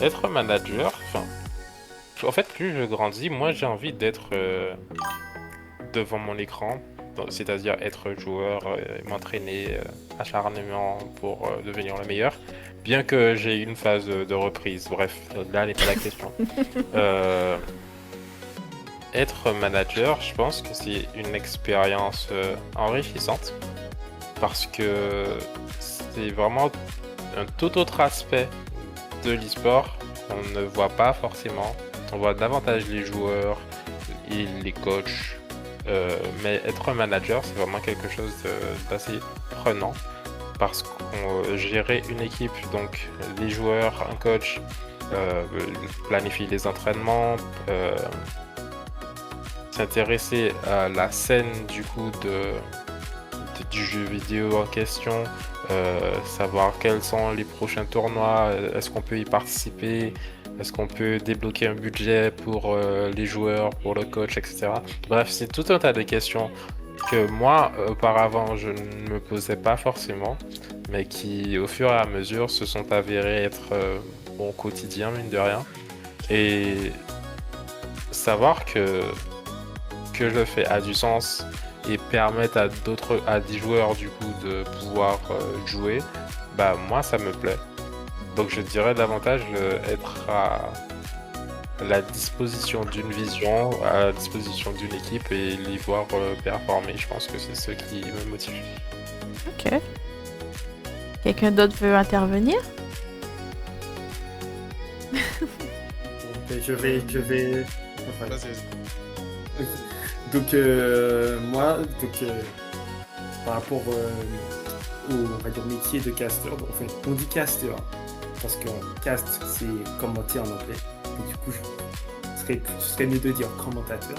être manager, en fait, plus je grandis, moi j'ai envie d'être devant mon écran, c'est-à-dire être joueur, m'entraîner acharnement pour devenir le meilleur, bien que j'ai une phase de reprise. Bref, là n'est pas la question. Être manager, je pense que c'est une expérience enrichissante parce que c'est vraiment un tout autre aspect de l'e-sport qu'on ne voit pas forcément. On voit davantage les joueurs et les coachs, mais être manager, c'est vraiment quelque chose d'assez prenant parce qu'on gérer une équipe, donc les joueurs, un coach, planifier les entraînements, s'intéresser à la scène du coup du jeu vidéo en question, savoir quels sont les prochains tournois, est-ce qu'on peut y participer, est-ce qu'on peut débloquer un budget pour les joueurs, pour le coach, etc. Bref, c'est tout un tas de questions que moi, auparavant, je ne me posais pas forcément, mais qui, au fur et à mesure, se sont avérées être mon quotidien, mine de rien. Et savoir que je fais a du sens et permettre à des joueurs du coup de pouvoir jouer, bah moi ça me plaît. Donc je dirais davantage être à la disposition d'une vision, à la disposition d'une équipe et les voir performer. Je pense que c'est ce qui me motive. Ok. Quelqu'un d'autre veut intervenir? Je vais... Enfin, Vas-y. donc moi, par rapport au on va dire, métier de casteur, enfin on dit casteur parce que cast c'est commenter en anglais, et du coup ce serait mieux de dire commentateur.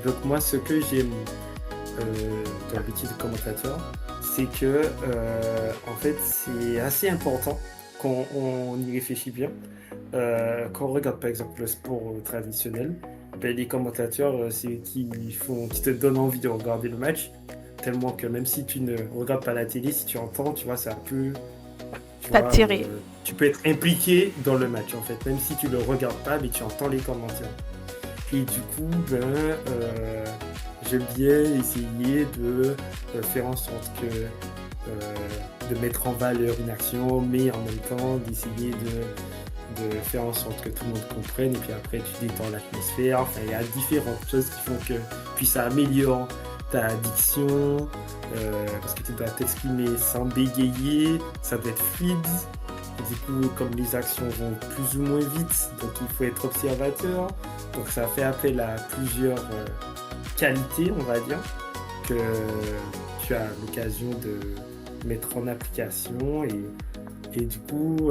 Donc moi ce que j'aime dans le métier de commentateur, c'est que en fait c'est assez important quand on y réfléchit bien. Quand on regarde par exemple le sport traditionnel, ben, les commentateurs, c'est qui te donnent envie de regarder le match, tellement que même si tu ne regardes pas la télé, si tu entends, tu vois, ça peut t'attirer. Tu peux être impliqué dans le match en fait, même si tu le regardes pas, mais tu entends les commentaires. Et du coup, j'aime bien essayer de faire en sorte que de mettre en valeur une action, mais en même temps d'essayer de faire en sorte que tout le monde comprenne, et puis après tu détends l'atmosphère. Enfin, il y a différentes choses qui font que puis ça améliore ta diction, parce que tu dois t'exprimer sans bégayer, ça doit être fluide. Du coup, comme les actions vont plus ou moins vite, donc il faut être observateur. Donc ça fait appel à plusieurs qualités, on va dire, que tu as l'occasion de mettre en application. Et du coup,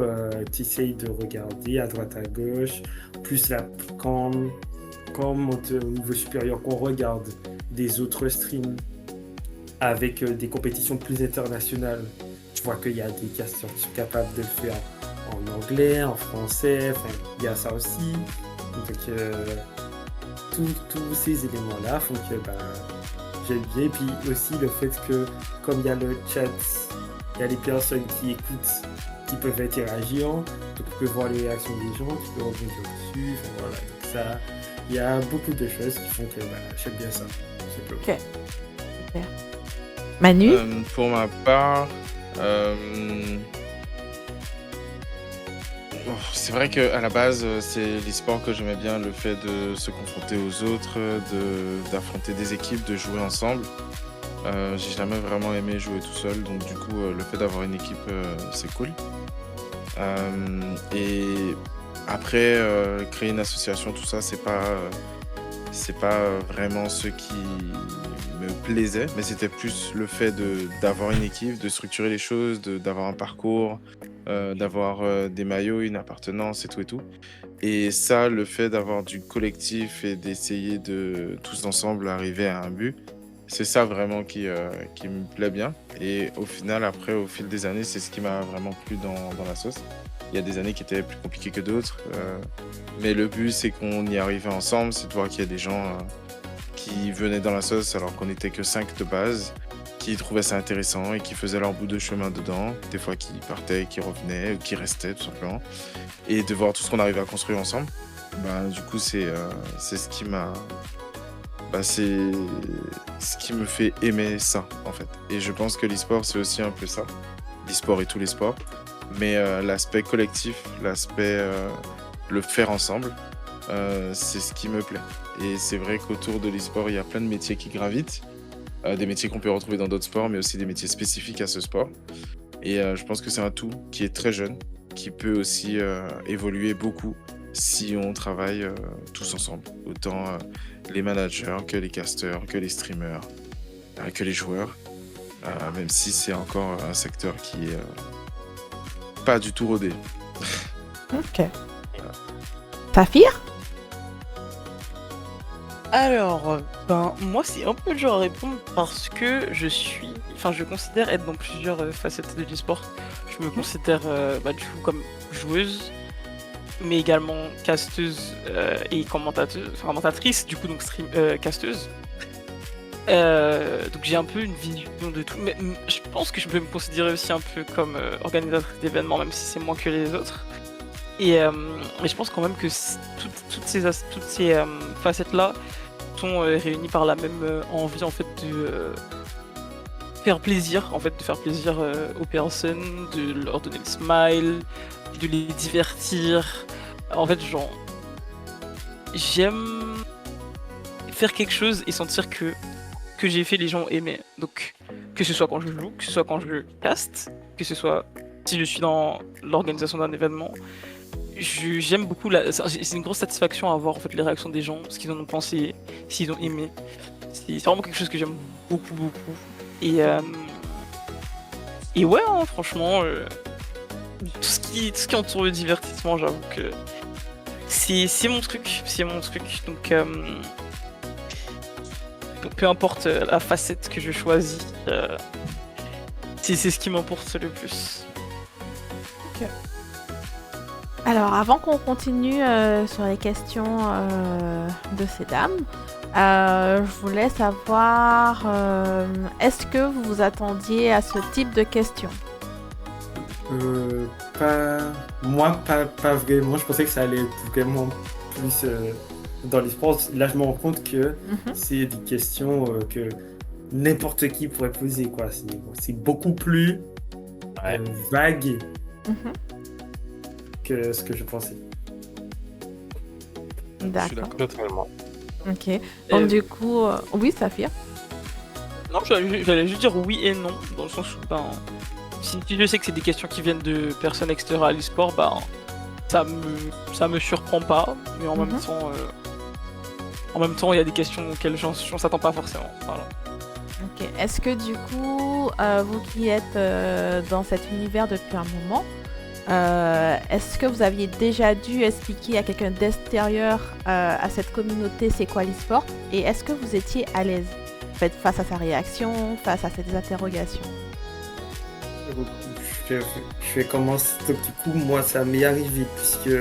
tu essayes de regarder à droite, à gauche, plus là, quand on monte au niveau supérieur, qu'on regarde des autres streams avec des compétitions plus internationales, tu vois qu'il y a des casteurs qui sont capables de le faire en anglais, en français, enfin, il y a ça aussi. Donc, tous ces éléments-là font que j'aime bien. Et puis aussi le fait que, comme il y a le chat, il y a les personnes qui écoutent, qui peuvent interagir, donc tu peux voir les réactions des gens, tu peux revenir dessus, enfin, voilà. Donc ça, il y a beaucoup de choses qui font que j'aime bien ça. Ok, super. Manu? Pour ma part, c'est vrai qu'à la base, c'est l'e-sport que j'aimais bien, le fait de se confronter aux autres, d'affronter des équipes, de jouer ensemble. J'ai jamais vraiment aimé jouer tout seul, donc du coup, le fait d'avoir une équipe, c'est cool. Et après, créer une association, tout ça, c'est pas vraiment ce qui me plaisait, mais c'était plus le fait d'avoir une équipe, de structurer les choses, d'avoir un parcours, d'avoir des maillots, une appartenance et tout et tout. Et ça, le fait d'avoir du collectif et d'essayer de tous ensemble arriver à un but, c'est ça vraiment qui me plaît bien. Et au final, après, au fil des années, c'est ce qui m'a vraiment plu dans la sauce. Il y a des années qui étaient plus compliquées que d'autres, mais le but, c'est qu'on y arrivait ensemble, c'est de voir qu'il y a des gens qui venaient dans la sauce alors qu'on n'était que 5 de base, qui trouvaient ça intéressant et qui faisaient leur bout de chemin dedans, des fois qui partaient, qui revenaient, ou qui restaient tout simplement, et de voir tout ce qu'on arrivait à construire ensemble. Du coup, c'est ce qui m'a... c'est ce qui me fait aimer ça, en fait. Et je pense que l'e-sport, c'est aussi un peu ça. L'e-sport et tous les sports. Mais l'aspect collectif, l'aspect le faire ensemble, c'est ce qui me plaît. Et c'est vrai qu'autour de l'e-sport, il y a plein de métiers qui gravitent. Des métiers qu'on peut retrouver dans d'autres sports, mais aussi des métiers spécifiques à ce sport. Et je pense que c'est un tout qui est très jeune, qui peut aussi évoluer beaucoup si on travaille tous ensemble. Autant les managers, que les casters, que les streamers, que les joueurs. Même si c'est encore un secteur qui est pas du tout rodé. Ok. Saphir? Alors, moi c'est un peu dur à répondre parce que je considère être dans plusieurs facettes de l'e-sport. Je me considère du coup comme joueuse, mais également casteuse et commentatrice, du coup donc casteuse. Donc j'ai un peu une vision de tout, mais je pense que je peux me considérer aussi un peu comme organisatrice d'événements, même si c'est moins que les autres. Et je pense quand même que toutes ces facettes-là sont réunies par la même envie en fait de faire plaisir, aux personnes, de leur donner le smile, de les divertir. En fait, j'aime faire quelque chose et sentir que j'ai fait les gens aimer. Donc, que ce soit quand je joue, que ce soit quand je caste, que ce soit si je suis dans l'organisation d'un événement, j'aime beaucoup. C'est une grosse satisfaction à voir en fait les réactions des gens, ce qu'ils en ont pensé, s'ils ont aimé. C'est vraiment quelque chose que j'aime beaucoup, beaucoup. Et ouais, hein, franchement, tout ce qui entoure le divertissement, j'avoue que c'est mon truc, Donc, peu importe la facette que je choisis, c'est ce qui m'importe le plus. Ok. Alors, avant qu'on continue sur les questions de ces dames, je voulais savoir, est-ce que vous vous attendiez à ce type de questions? Moi, pas vraiment. Je pensais que ça allait être vraiment plus dans l'e-sport. Là, je me rends compte que c'est des questions que n'importe qui pourrait poser, quoi. C'est beaucoup plus vague que ce que je pensais. D'accord. Totalement. Ok. Donc, du coup, oui, Saphir? Non, j'allais juste dire oui et non, dans le sens où, si je sais que c'est des questions qui viennent de personnes extérieures à l'e-sport, ça me surprend pas, mais en même temps, il y a des questions auxquelles on s'attend pas forcément. Voilà. Ok. Est-ce que du coup, vous qui êtes dans cet univers depuis un moment, est-ce que vous aviez déjà dû expliquer à quelqu'un d'extérieur à cette communauté c'est quoi l'e-sport, et est-ce que vous étiez à l'aise face à sa réaction, face à ses interrogations? Je vais commencer. Donc, du coup, moi, ça m'est arrivé puisque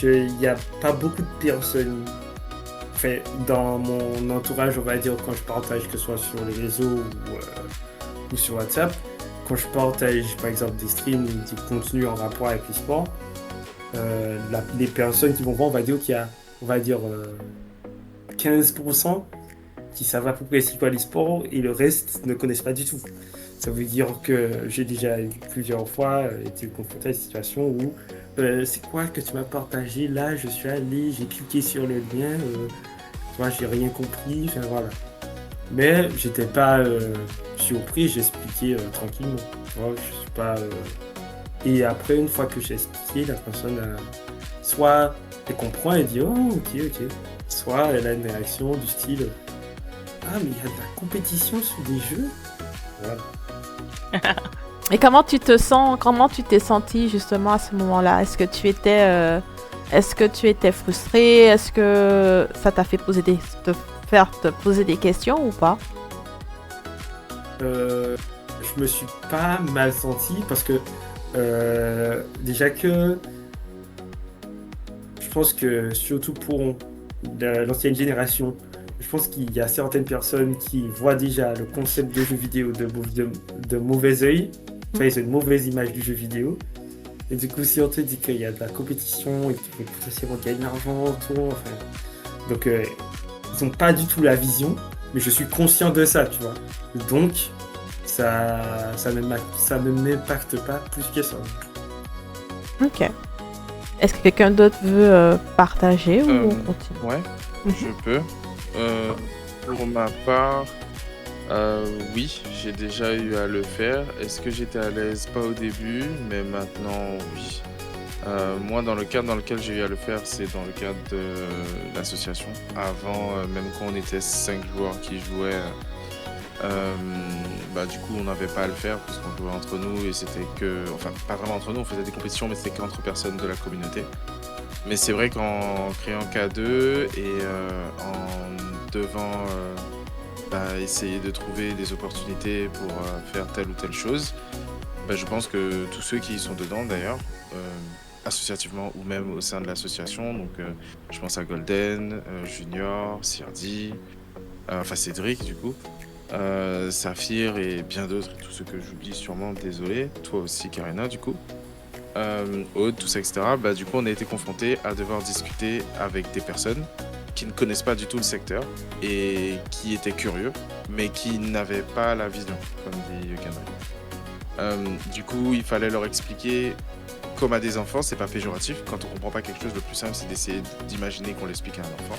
il n'y a pas beaucoup de personnes. Enfin, dans mon entourage, on va dire, quand je partage, que ce soit sur les réseaux ou sur WhatsApp, quand je partage par exemple des streams ou des contenus en rapport avec l'e-sport, les personnes qui vont voir, on va dire qu'il y a, 15% qui savent à peu près c'est quoi l'e-sport et le reste ne connaissent pas du tout. Ça veut dire que j'ai déjà eu plusieurs fois été confronté à des situations où c'est quoi que tu m'as partagé là, je suis allé, j'ai cliqué sur le lien, j'ai rien compris, enfin voilà. Mais j'étais pas surpris, j'ai expliqué tranquillement. Je suis pas. Et après, une fois que j'ai expliqué, la personne soit elle comprend et dit oh ok, soit elle a une réaction du style ah mais il y a de la compétition sur des jeux. Voilà. Et comment tu te sens, comment tu t'es senti justement à ce moment-là? Est-ce que tu étais frustré? Est-ce que ça t'a fait te poser des questions ou pas? Je me suis pas mal senti parce que déjà que je pense que surtout pour l'ancienne génération, je pense qu'il y a certaines personnes qui voient déjà le concept de jeu vidéo de mauvais œil, ils ont une mauvaise image du jeu vidéo. Et du coup, si on te dit qu'il y a de la compétition et que tu peux potentiellement gagner de l'argent, donc ils n'ont pas du tout la vision, mais je suis conscient de ça, tu vois. Donc, ça ne m'impacte pas plus que ça. Ok. Est-ce que quelqu'un d'autre veut partager ou on continue? Ouais, je peux. Pour ma part, oui, j'ai déjà eu à le faire. Est-ce que j'étais à l'aise? Pas au début, mais maintenant, oui. Moi, dans le cadre dans lequel j'ai eu à le faire, c'est dans le cadre de l'association. Avant, même quand on était 5 joueurs qui jouaient, du coup, on n'avait pas à le faire parce qu'on jouait entre nous et c'était que... Enfin, pas vraiment entre nous, on faisait des compétitions, mais c'était qu'entre personnes de la communauté. Mais c'est vrai qu'en créant K2 et en devant essayer de trouver des opportunités pour faire telle ou telle chose, je pense que tous ceux qui y sont dedans d'ailleurs, associativement ou même au sein de l'association, donc je pense à Golden, Junior, Sirdi, Cédric du coup, Saphir et bien d'autres, et tous ceux que j'oublie sûrement, désolé, toi aussi Karina du coup. Aude, tout ça, etc. Du coup, on a été confrontés à devoir discuter avec des personnes qui ne connaissent pas du tout le secteur et qui étaient curieux, mais qui n'avaient pas la vision, comme dit Yukandri. Du coup, il fallait leur expliquer, comme à des enfants, c'est pas péjoratif. Quand on comprend pas quelque chose, le plus simple, c'est d'essayer d'imaginer qu'on l'explique à un enfant.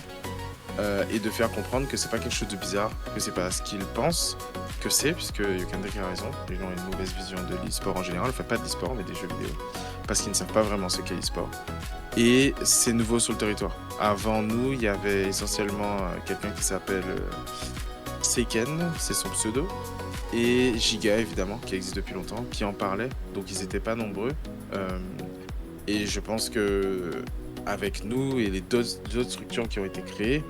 Et de faire comprendre que c'est pas quelque chose de bizarre, que c'est pas ce qu'ils pensent que c'est, puisque Yukandri a raison, les gens ont une mauvaise vision de l'e-sport en général, enfin pas de l'e-sport mais des jeux vidéo, parce qu'ils ne savent pas vraiment ce qu'est l'e-sport. Et c'est nouveau sur le territoire. Avant nous, il y avait essentiellement quelqu'un qui s'appelle Seiken, c'est son pseudo, et Giga évidemment, qui existe depuis longtemps, qui en parlait, donc ils n'étaient pas nombreux. Et je pense que avec nous et les d'autres structures qui ont été créées,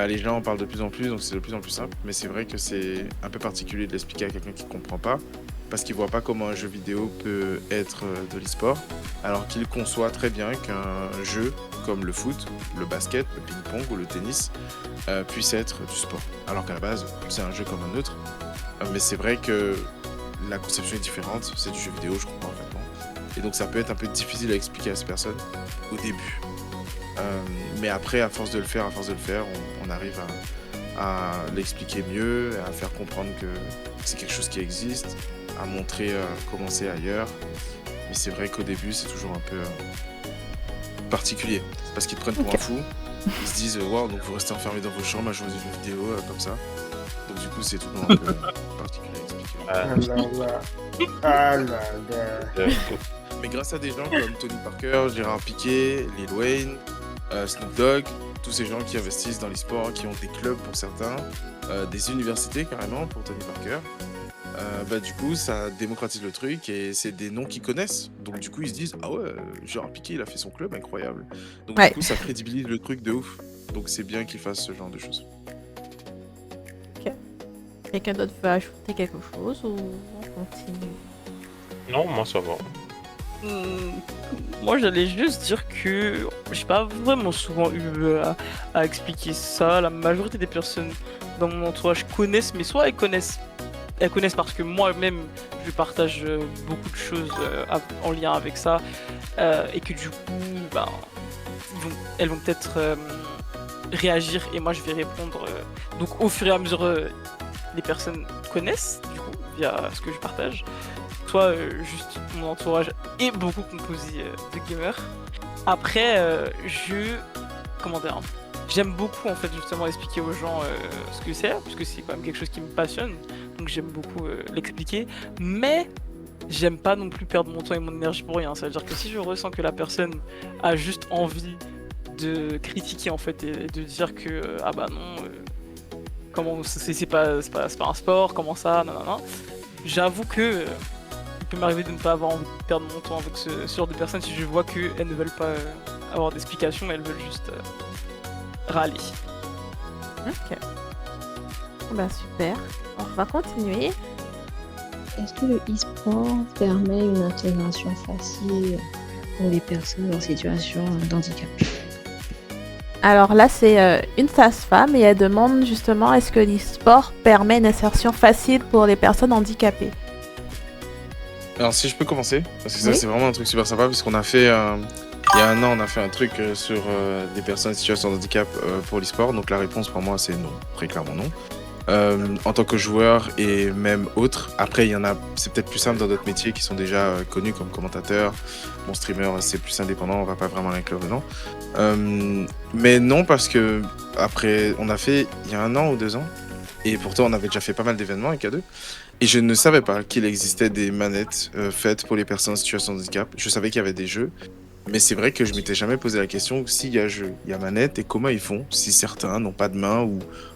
les gens en parlent de plus en plus, donc c'est de plus en plus simple. Mais c'est vrai que c'est un peu particulier de l'expliquer à quelqu'un qui ne comprend pas, parce qu'il ne voit pas comment un jeu vidéo peut être de l'e-sport, alors qu'il conçoit très bien qu'un jeu comme le foot, le basket, le ping-pong ou le tennis puisse être du sport. Alors qu'à la base, c'est un jeu comme un autre. Mais c'est vrai que la conception est différente, c'est du jeu vidéo, je comprends parfaitement. Et donc ça peut être un peu difficile à expliquer à ces personnes au début. Mais après, à force de le faire, on arrive à l'expliquer mieux, à faire comprendre que c'est quelque chose qui existe, à montrer comment c'est ailleurs. Mais c'est vrai qu'au début, c'est toujours un peu particulier. Parce qu'ils te prennent pour un fou, Ils se disent waouh, donc vous restez enfermés dans vos chambres à jouer à des jeux vidéo comme ça. Donc du coup c'est tout un peu particulier à expliquer. Ah là là. Mais grâce à des gens comme Tony Parker, Gérard Piquet, Lil Wayne, Snoop Dogg, tous ces gens qui investissent dans l'e-sport, qui ont des clubs pour certains, des universités carrément pour Tony Parker, du coup ça démocratise le truc et c'est des noms qu'ils connaissent. Donc du coup ils se disent ah ouais, Gérard Piquet il a fait son club, incroyable. Donc Ouais. du coup ça crédibilise le truc de ouf. Donc c'est bien qu'ils fassent ce genre de choses. Quelqu'un d'autre veut ajouter quelque chose ou on continue? Non, moi ça va. Moi j'allais juste dire que j'ai pas vraiment souvent eu à expliquer ça. La majorité des personnes dans mon entourage connaissent, mais soit elles connaissent parce que moi-même je partage beaucoup de choses en lien avec ça et que du coup elles vont peut-être réagir et moi je vais répondre. Donc au fur et à mesure les personnes connaissent du coup via ce que je partage. Soit juste mon entourage est beaucoup composé de gamers. Après, comment dire, j'aime beaucoup en fait justement expliquer aux gens ce que c'est, parce que c'est quand même quelque chose qui me passionne, donc j'aime beaucoup l'expliquer. Mais j'aime pas non plus perdre mon temps et mon énergie pour rien. Ça veut dire que si je ressens que la personne a juste envie de critiquer en fait et de dire que ah bah non, comment c'est pas un sport, comment ça, non. J'avoue que il peut m'arriver de ne pas avoir envie de perdre mon temps avec ce genre de personnes si je vois qu'elles ne veulent pas avoir d'explications, elles veulent juste râler. Ok. Bah super. On va continuer. Est-ce que le e-sport permet une intégration facile pour les personnes en situation d'handicap? Alors là, c'est une sage-femme et elle demande justement est-ce que l'e-sport permet une insertion facile pour les personnes handicapées? Alors si je peux commencer, parce que ça Oui. c'est vraiment un truc super sympa, parce qu'on a fait, il y a un an, on a fait un truc sur des personnes en situation de handicap pour l'e-sport, donc la réponse pour moi c'est non, très clairement non. En tant que joueur et même autre, après il y en a, c'est peut-être plus simple dans d'autres métiers qui sont déjà connus comme commentateur, mon streamer c'est plus indépendant, on va pas vraiment l'inclure dedans. Mais non parce que après on a fait il y a 1 an ou 2 ans, et pourtant on avait déjà fait pas mal d'événements avec A2. Et je ne savais pas qu'il existait des manettes faites pour les personnes en situation de handicap. Je savais qu'il y avait des jeux, mais c'est vrai que je m'étais jamais posé la question s'il y a jeu, il y a manette et comment ils font. Si certains n'ont pas de main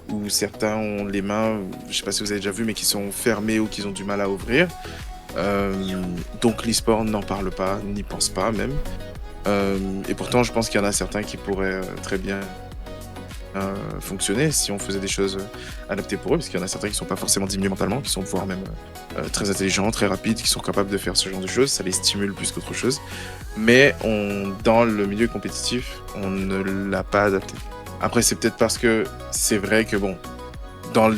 ou certains ont les mains, je sais pas si vous avez déjà vu, mais qui sont fermées ou qui ont du mal à ouvrir. Donc l'e-sport n'en parle pas, n'y pense pas même. Et pourtant, je pense qu'il y en a certains qui pourraient très bien fonctionner si on faisait des choses adaptées pour eux, parce qu'il y en a certains qui sont pas forcément diminués mentalement, qui sont voire même très intelligents, très rapides, qui sont capables de faire ce genre de choses, ça les stimule plus qu'autre chose, mais dans le milieu compétitif on ne l'a pas adapté. Après c'est peut-être parce que c'est vrai que bon, dans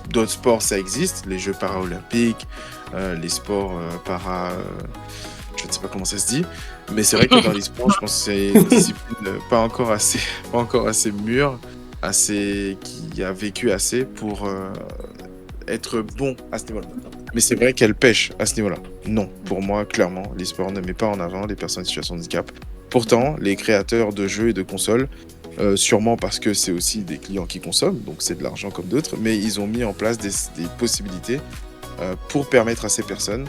d'autres sports ça existe, les jeux para-olympiques, les sports je ne sais pas comment ça se dit, mais c'est vrai que dans les sports, je pense que c'est une discipline pas encore assez mûre, qui a vécu assez pour être bon à ce niveau-là. Mais c'est vrai qu'elle pêche à ce niveau-là. Non, pour moi, clairement, l'e-sport ne met pas en avant les personnes en situation de handicap. Pourtant, les créateurs de jeux et de consoles, sûrement parce que c'est aussi des clients qui consomment, donc c'est de l'argent comme d'autres, mais ils ont mis en place des possibilités pour permettre à ces personnes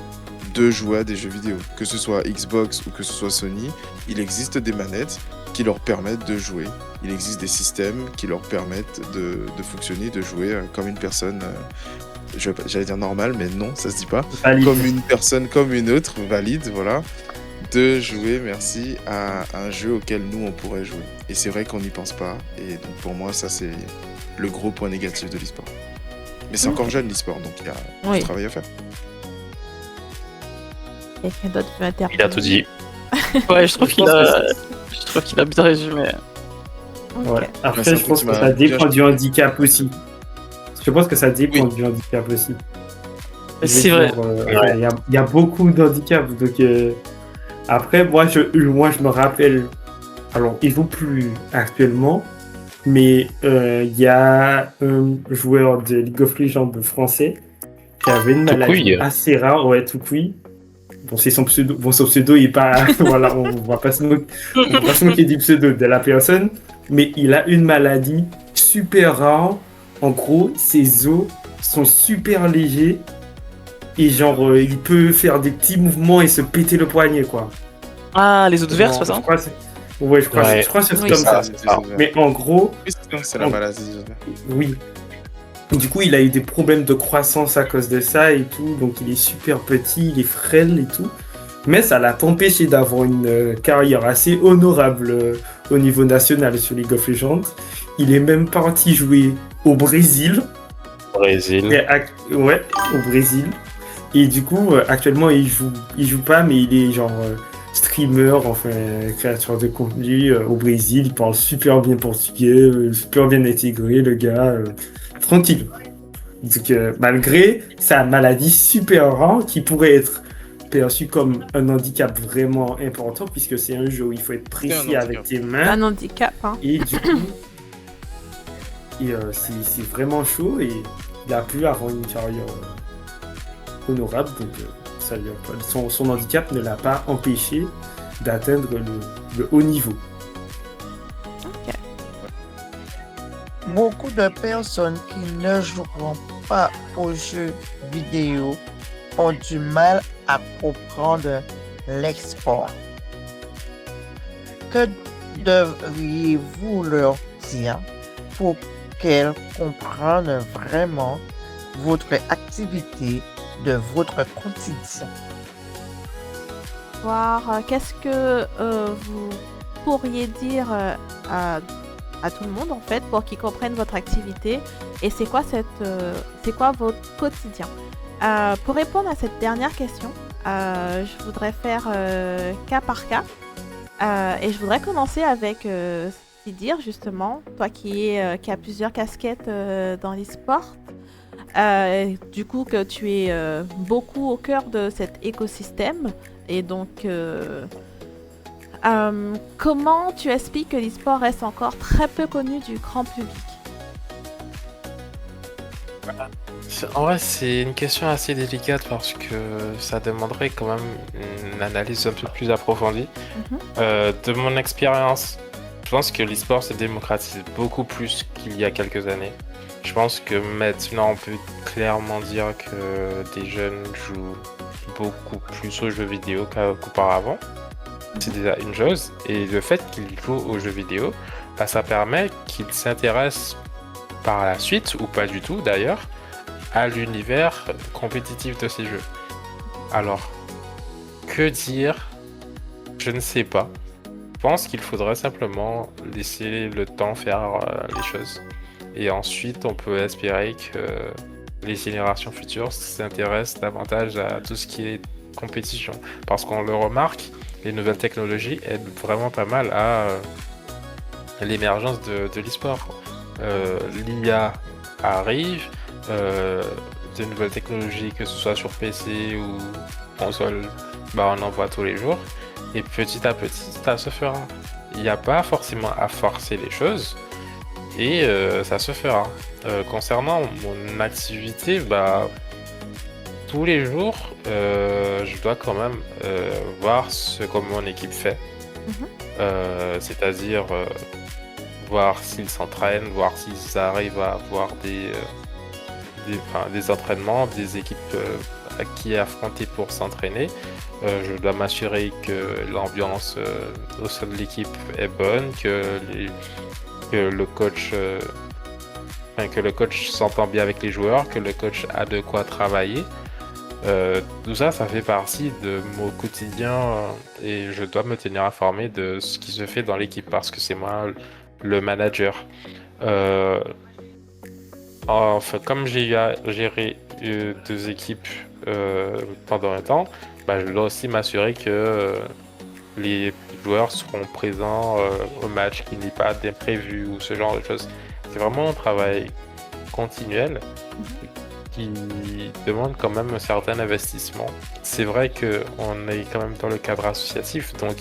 de jouer à des jeux vidéo. Que ce soit Xbox ou que ce soit Sony, il existe des manettes qui leur permettent de jouer. Il existe des systèmes qui leur permettent de fonctionner, de jouer comme une personne, j'allais dire normale, mais non, ça se dit pas. Valide. Comme une personne, comme une autre, valide, voilà. De jouer, merci, à un jeu auquel nous, on pourrait jouer. Et c'est vrai qu'on n'y pense pas. Et donc pour moi, ça, c'est le gros point négatif de l'e-sport. Mais c'est encore jeune, l'e-sport, donc il y a du travail à faire. Quelqu'un d'autre veut intervenir? Il a tout dit. Ouais, je trouve qu'il a bien résumé. Ok. Ouais. Après, Ouais, je pense que ça dépend du handicap aussi. Je pense que ça dépend du handicap aussi. C'est vrai. Il y a beaucoup d'handicaps. Donc, après, moi, je me rappelle. Alors, ils jouent plus actuellement. Mais il y a un joueur de League of Legends français qui avait une maladie assez rare, Toucouille. Bon, c'est son pseudo. Bon, son pseudo, il est pas. Voilà, on va pas se moquer du pseudo de la personne. Mais il a une maladie super rare. En gros, ses os sont super légers. Et genre, il peut faire des petits mouvements et se péter le poignet, quoi. Ah, les os de verre, c'est pas ça? Ouais, je crois que c'est comme ça. Mais en gros. C'est la maladie des os de verre. Oui. Et du coup, il a eu des problèmes de croissance à cause de ça et tout. Donc, il est super petit, il est frêle et tout. Mais ça l'a pas empêché d'avoir une carrière assez honorable au niveau national sur League of Legends. Il est même parti jouer au Brésil. Ouais, au Brésil. Et du coup, actuellement, il joue pas, mais il est genre streamer, enfin, créateur de contenu au Brésil. Il parle super bien portugais, super bien intégré, le gars. Tranquille. Donc, malgré sa maladie super rare qui pourrait être perçue comme un handicap vraiment important, puisque c'est un jeu où il faut être précis avec tes mains. Un handicap, hein. Et du coup, c'est vraiment chaud et il a pu avoir une carrière honorable. Donc, ça lui a pas, son handicap ne l'a pas empêché d'atteindre le haut niveau. Beaucoup de personnes qui ne joueront pas aux jeux vidéo ont du mal à comprendre l'export. Que devriez-vous leur dire pour qu'elles comprennent vraiment votre activité de votre quotidien? Voir qu'est-ce que vous pourriez dire à tout le monde en fait pour qu'ils comprennent votre activité et c'est quoi votre quotidien. Pour répondre à cette dernière question, je voudrais faire cas par cas et je voudrais commencer avec Sidir justement, toi qui a plusieurs casquettes dans l'e-sport. Du coup que tu es beaucoup au cœur de cet écosystème et donc comment tu expliques que l'e-sport reste encore très peu connu du grand public? En vrai, c'est une question assez délicate parce que ça demanderait quand même une analyse un peu plus approfondie. De mon expérience, je pense que l'e-sport se démocratise beaucoup plus qu'il y a quelques années. Je pense que maintenant, on peut clairement dire que des jeunes jouent beaucoup plus aux jeux vidéo qu'auparavant. C'est déjà une chose. Et le fait qu'ils jouent aux jeux vidéo, bah, ça permet qu'ils s'intéressent par la suite, ou pas du tout d'ailleurs, à l'univers compétitif de ces jeux. Alors, que dire? Je ne sais pas. Je pense qu'il faudrait simplement laisser le temps faire les choses. Et ensuite, on peut espérer que les générations futures s'intéressent davantage à tout ce qui est compétition. Parce qu'on le remarque, les nouvelles technologies aident vraiment pas mal à l'émergence de l'e-sport. L'IA arrive, de nouvelles technologies, que ce soit sur PC ou console, bah on en voit tous les jours. Et petit à petit, ça se fera. Il n'y a pas forcément à forcer les choses. Et ça se fera. Concernant mon activité, bah, tous les jours, je dois quand même voir ce que mon équipe fait. C'est-à-dire voir s'ils s'entraînent, voir s'ils arrivent à avoir des entraînements, des équipes à qui affronter pour s'entraîner. Je dois m'assurer que l'ambiance au sein de l'équipe est bonne, que le coach s'entend bien avec les joueurs, que le coach a de quoi travailler. Tout ça, ça fait partie de mon quotidien et je dois me tenir informé de ce qui se fait dans l'équipe parce que c'est moi le manager. Enfin, comme j'ai géré 2 équipes pendant un temps, bah, je dois aussi m'assurer que les joueurs seront présents au match, qu'il n'y ait pas d'imprévu ou ce genre de choses. C'est vraiment un travail continuel qui demande quand même un certain investissement. C'est vrai qu'on est quand même dans le cadre associatif, donc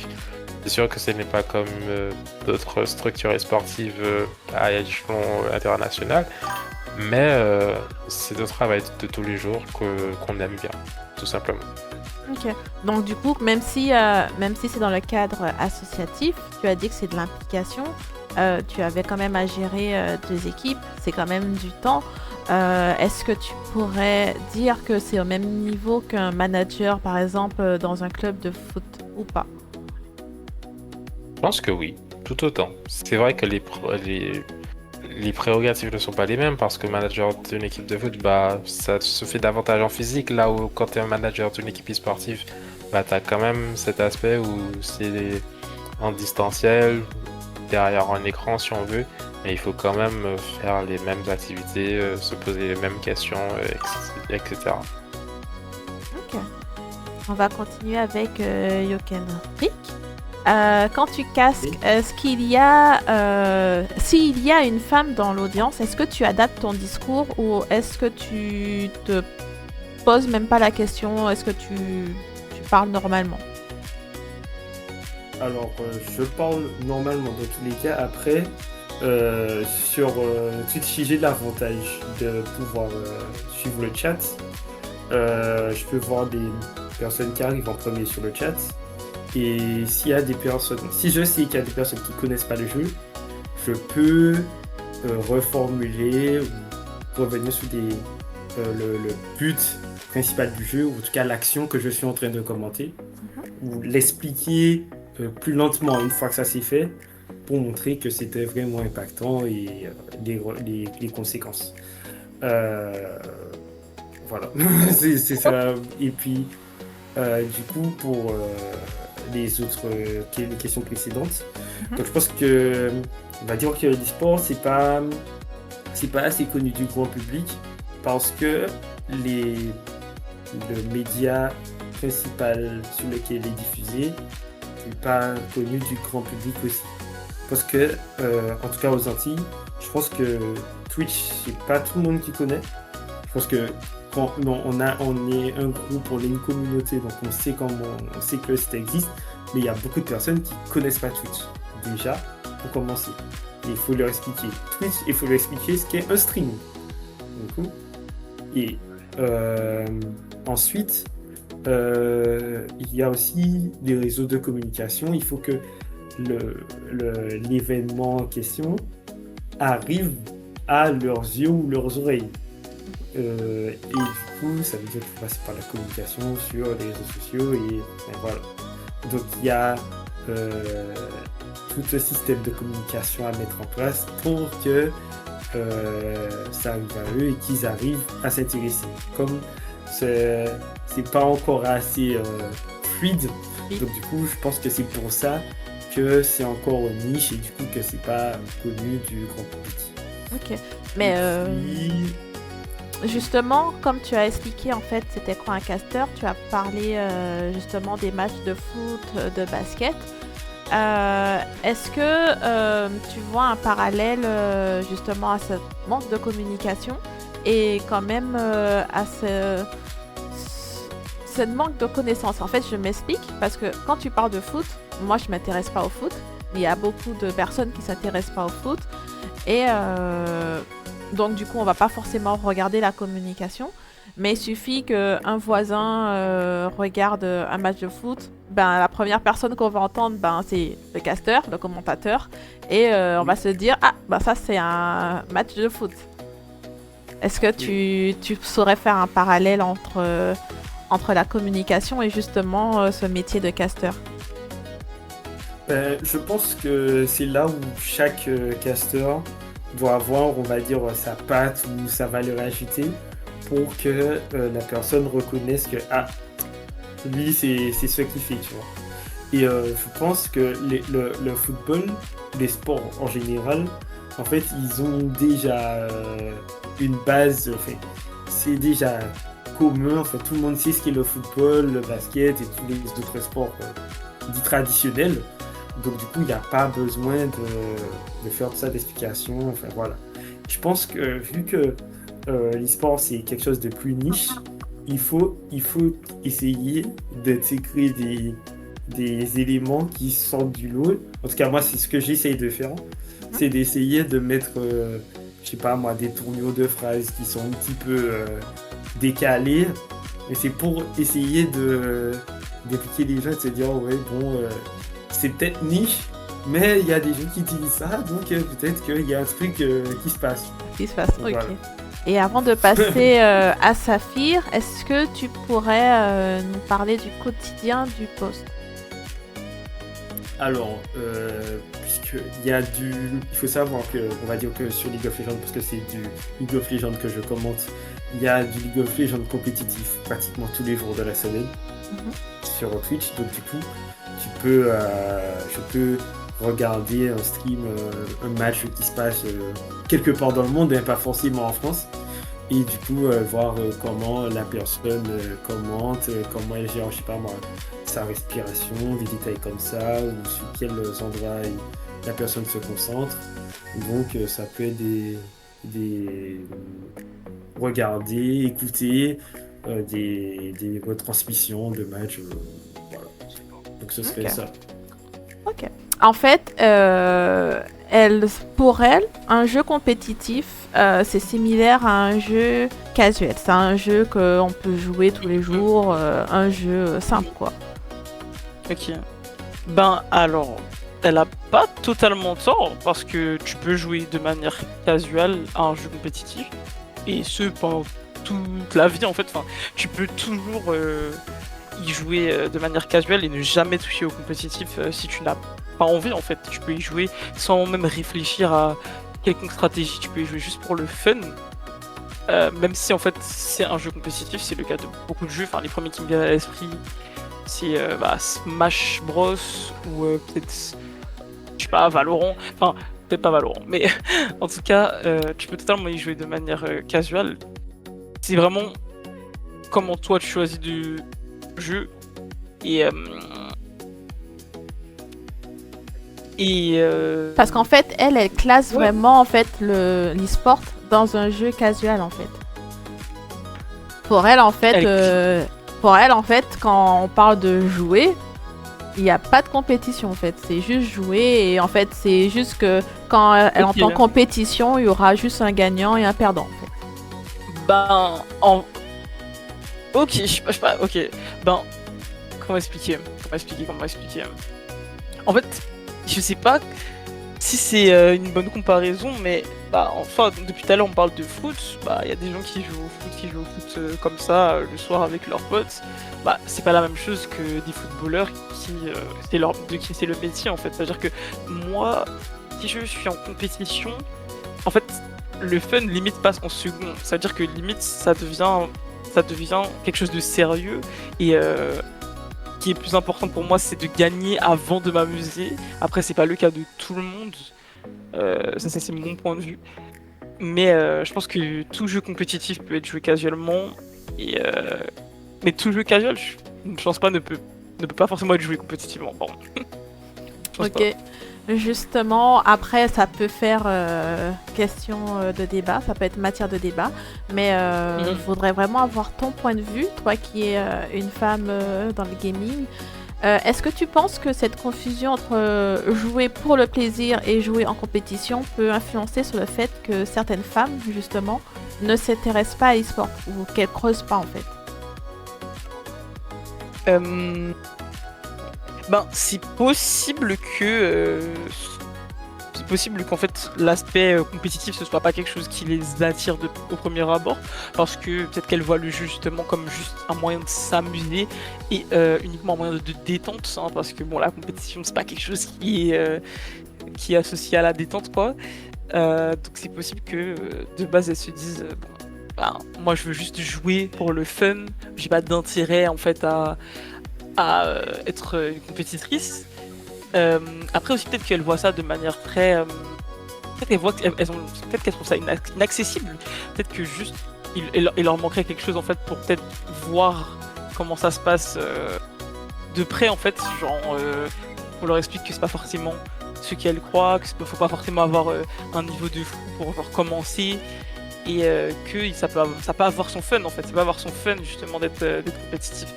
c'est sûr que ce n'est pas comme d'autres structures sportives à échelon international, Mais c'est le travail de tous les jours qu'on aime bien, tout simplement. Ok. Donc du coup, même si c'est dans le cadre associatif, tu as dit que c'est de l'implication, tu avais quand même à gérer 2 équipes, c'est quand même du temps. Est-ce que tu pourrais dire que c'est au même niveau qu'un manager, par exemple, dans un club de foot ou pas? Je pense que oui, tout autant. C'est vrai que les prérogatives ne sont pas les mêmes parce que manager d'une équipe de foot, bah, ça se fait davantage en physique. Là où quand tu es un manager d'une équipe sportive, bah, tu as quand même cet aspect où c'est en distanciel, derrière un écran si on veut, mais il faut quand même faire les mêmes activités, se poser les mêmes questions, etc. Ok. On va continuer avec Yoken Rick. Quand tu casques, est-ce qu'il y a, s'il y a une femme dans l'audience, est-ce que tu adaptes ton discours ou est-ce que tu te poses même pas la question, est-ce que tu parles normalement? Alors, je parle normalement dans tous les cas. Après, sur Twitch, si j'ai l'avantage de pouvoir suivre le chat, je peux voir des personnes qui arrivent en premier sur le chat. Et s'il y a des personnes, si je sais qu'il y a des personnes qui connaissent pas le jeu, je peux reformuler ou revenir sur le but principal du jeu, ou en tout cas l'action que je suis en train de commenter, ou l'expliquer plus lentement une fois que ça s'est fait, pour montrer que c'était vraiment impactant et les conséquences. Voilà, c'est ça. Et puis, du coup, pour les autres les questions précédentes, donc je pense que on va dire que l'e-sport c'est pas assez connu du grand public parce que le média principal sur lequel il est diffusé n'est pas connu du grand public aussi. Parce que, en tout cas aux Antilles, je pense que Twitch, c'est pas tout le monde qui connaît. Je pense que quand on est un groupe, on est une communauté, donc on sait que le site existe, mais il y a beaucoup de personnes qui connaissent pas Twitch. Déjà, pour commencer. Et il faut leur expliquer Twitch, il faut leur expliquer ce qu'est un streaming. Et ensuite, il y a aussi des réseaux de communication. Il faut que l'événement en question arrive à leurs yeux ou leurs oreilles. Et du coup, ça veut dire qu'il faut passer par la communication sur les réseaux sociaux et voilà. Donc il y a tout ce système de communication à mettre en place pour que ça arrive à eux et qu'ils arrivent à s'intéresser. Comme c'est pas encore assez fluide, donc du coup je pense que c'est pour ça que c'est encore niche et du coup que c'est pas connu du grand public. Ok, mais justement, comme tu as expliqué en fait c'était quoi un caster, tu as parlé justement des matchs de foot, de basket. Est-ce que tu vois un parallèle justement à ce manque de communication et quand même à ce manque de connaissances? En fait, je m'explique parce que quand tu parles de foot, moi je m'intéresse pas au foot. Il y a beaucoup de personnes qui s'intéressent pas au foot et donc du coup on va pas forcément regarder la communication. Mais il suffit qu'un voisin regarde un match de foot, ben, la première personne qu'on va entendre, ben, c'est le caster, le commentateur. Et on va se dire, ah, ben, ça c'est un match de foot. Est-ce que tu saurais faire un parallèle entre la communication et justement ce métier de caster? Je pense que c'est là où chaque caster doit avoir, on va dire, sa patte ou sa valeur ajoutée, pour que la personne reconnaisse que lui c'est ce qu'il fait, tu vois. Et je pense que le football, les sports en général, en fait ils ont déjà une base, enfin, c'est déjà commun, enfin, tout le monde sait ce qu'est le football, le basket et tous les autres sports dits traditionnels, donc du coup il n'y a pas besoin de faire tout ça d'explication, enfin voilà. Je pense que vu que l'e-sport c'est quelque chose de plus niche, il faut essayer d'intégrer des éléments qui sortent du lot. En tout cas moi c'est ce que j'essaye de faire, c'est d'essayer de mettre je sais pas moi, des tournures de phrases qui sont un petit peu décalées. Et c'est pour essayer d'éduquer les gens et de se dire, ouais, bon, c'est peut-être niche, mais il y a des gens qui utilisent ça, donc peut-être qu'il y a un truc qui se passe. Qui se passe, ok. Voilà. Et avant de passer à Saphir, est-ce que tu pourrais nous parler du quotidien du poste? Alors, puisqu'il y a il faut savoir que, on va dire que sur League of Legends, parce que c'est du League of Legends que je commente, il y a du League of Legends compétitif pratiquement tous les jours de la semaine sur Twitch. Donc du coup, je peux regarder un stream, un match qui se passe quelque part dans le monde, et pas forcément en France. Et du coup, voir comment la personne commente, comment elle gère, je sais pas moi, sa respiration, des détails comme ça, ou sur quels endroits la personne se concentre. Donc ça peut être des regarder, écouter des retransmissions de matchs. Voilà. Donc ce serait ça. Ok. En fait, pour elle, un jeu compétitif, c'est similaire à un jeu casuel. C'est un jeu qu'on peut jouer tous les jours, un jeu simple, quoi. Ok. Ben alors, elle a pas totalement tort, parce que tu peux jouer de manière casuale à un jeu compétitif, et ce pendant toute la vie en fait. Enfin, tu peux toujours y jouer de manière casuelle et ne jamais toucher au compétitif si tu n'as pas envie en fait. Tu peux y jouer sans même réfléchir à quelconque stratégie, tu peux y jouer juste pour le fun. Même si en fait c'est un jeu compétitif, c'est le cas de beaucoup de jeux. Enfin, les premiers qui me viennent à l'esprit, c'est Smash Bros ou peut-être, je sais pas, Valorant. Enfin, peut-être pas Valorant, mais en tout cas, tu peux totalement y jouer de manière casuale. C'est vraiment comment toi tu choisis du jeu et Parce qu'en fait, elle classe vraiment en fait l'e-sport dans un jeu casual en fait. Pour elle en fait, quand on parle de jouer, il n'y a pas de compétition en fait. C'est juste jouer et en fait c'est juste que quand elle entend compétition, il y aura juste un gagnant et un perdant en fait. Ben ok, je sais pas, ok. Ben comment expliquer. En fait, je sais pas si c'est une bonne comparaison, mais enfin, depuis tout à l'heure on parle de foot, il y a des gens qui jouent au foot comme ça le soir avec leurs potes. C'est pas la même chose que des footballeurs qui c'est le métier en fait. C'est-à-dire que moi, si je suis en compétition, en fait, le fun limite passe en second. C'est-à-dire que limite ça devient quelque chose de sérieux et qui est plus important pour moi, c'est de gagner avant de m'amuser. Après, c'est pas le cas de tout le monde. Ça c'est mon point de vue. Mais je pense que tout jeu compétitif peut être joué casuellement. Mais tout jeu casual, je pense pas, ne peut pas forcément être joué compétitivement. Pardon. Ok. Justement, après, ça peut faire question de débat, ça peut être matière de débat, mais je voudrais vraiment avoir ton point de vue, toi qui es une femme dans le gaming. Est-ce que tu penses que cette confusion entre jouer pour le plaisir et jouer en compétition peut influencer sur le fait que certaines femmes, justement, ne s'intéressent pas à l'e-sport ou qu'elles creusent pas en fait? C'est possible qu'en fait l'aspect compétitif ce soit pas quelque chose qui les attire au premier abord, parce que peut-être qu'elles voient le jeu justement comme juste un moyen de s'amuser et uniquement un moyen de détente, hein, parce que bon, la compétition c'est pas quelque chose qui est associé à la détente quoi. Donc c'est possible que de base elles se disent moi je veux juste jouer pour le fun, j'ai pas d'intérêt en fait à être une compétitrice. Après aussi peut-être qu'elles voient ça de manière très peut-être qu'elles trouvent ça inaccessible, peut-être que juste il leur manquerait quelque chose en fait pour peut-être voir comment ça se passe de près en fait, genre on leur explique que c'est pas forcément ce qu'elles croient, que faut pas forcément avoir un niveau de fou pour genre commencer, et que ça peut avoir son fun en fait, ça peut avoir son fun justement d'être compétitif.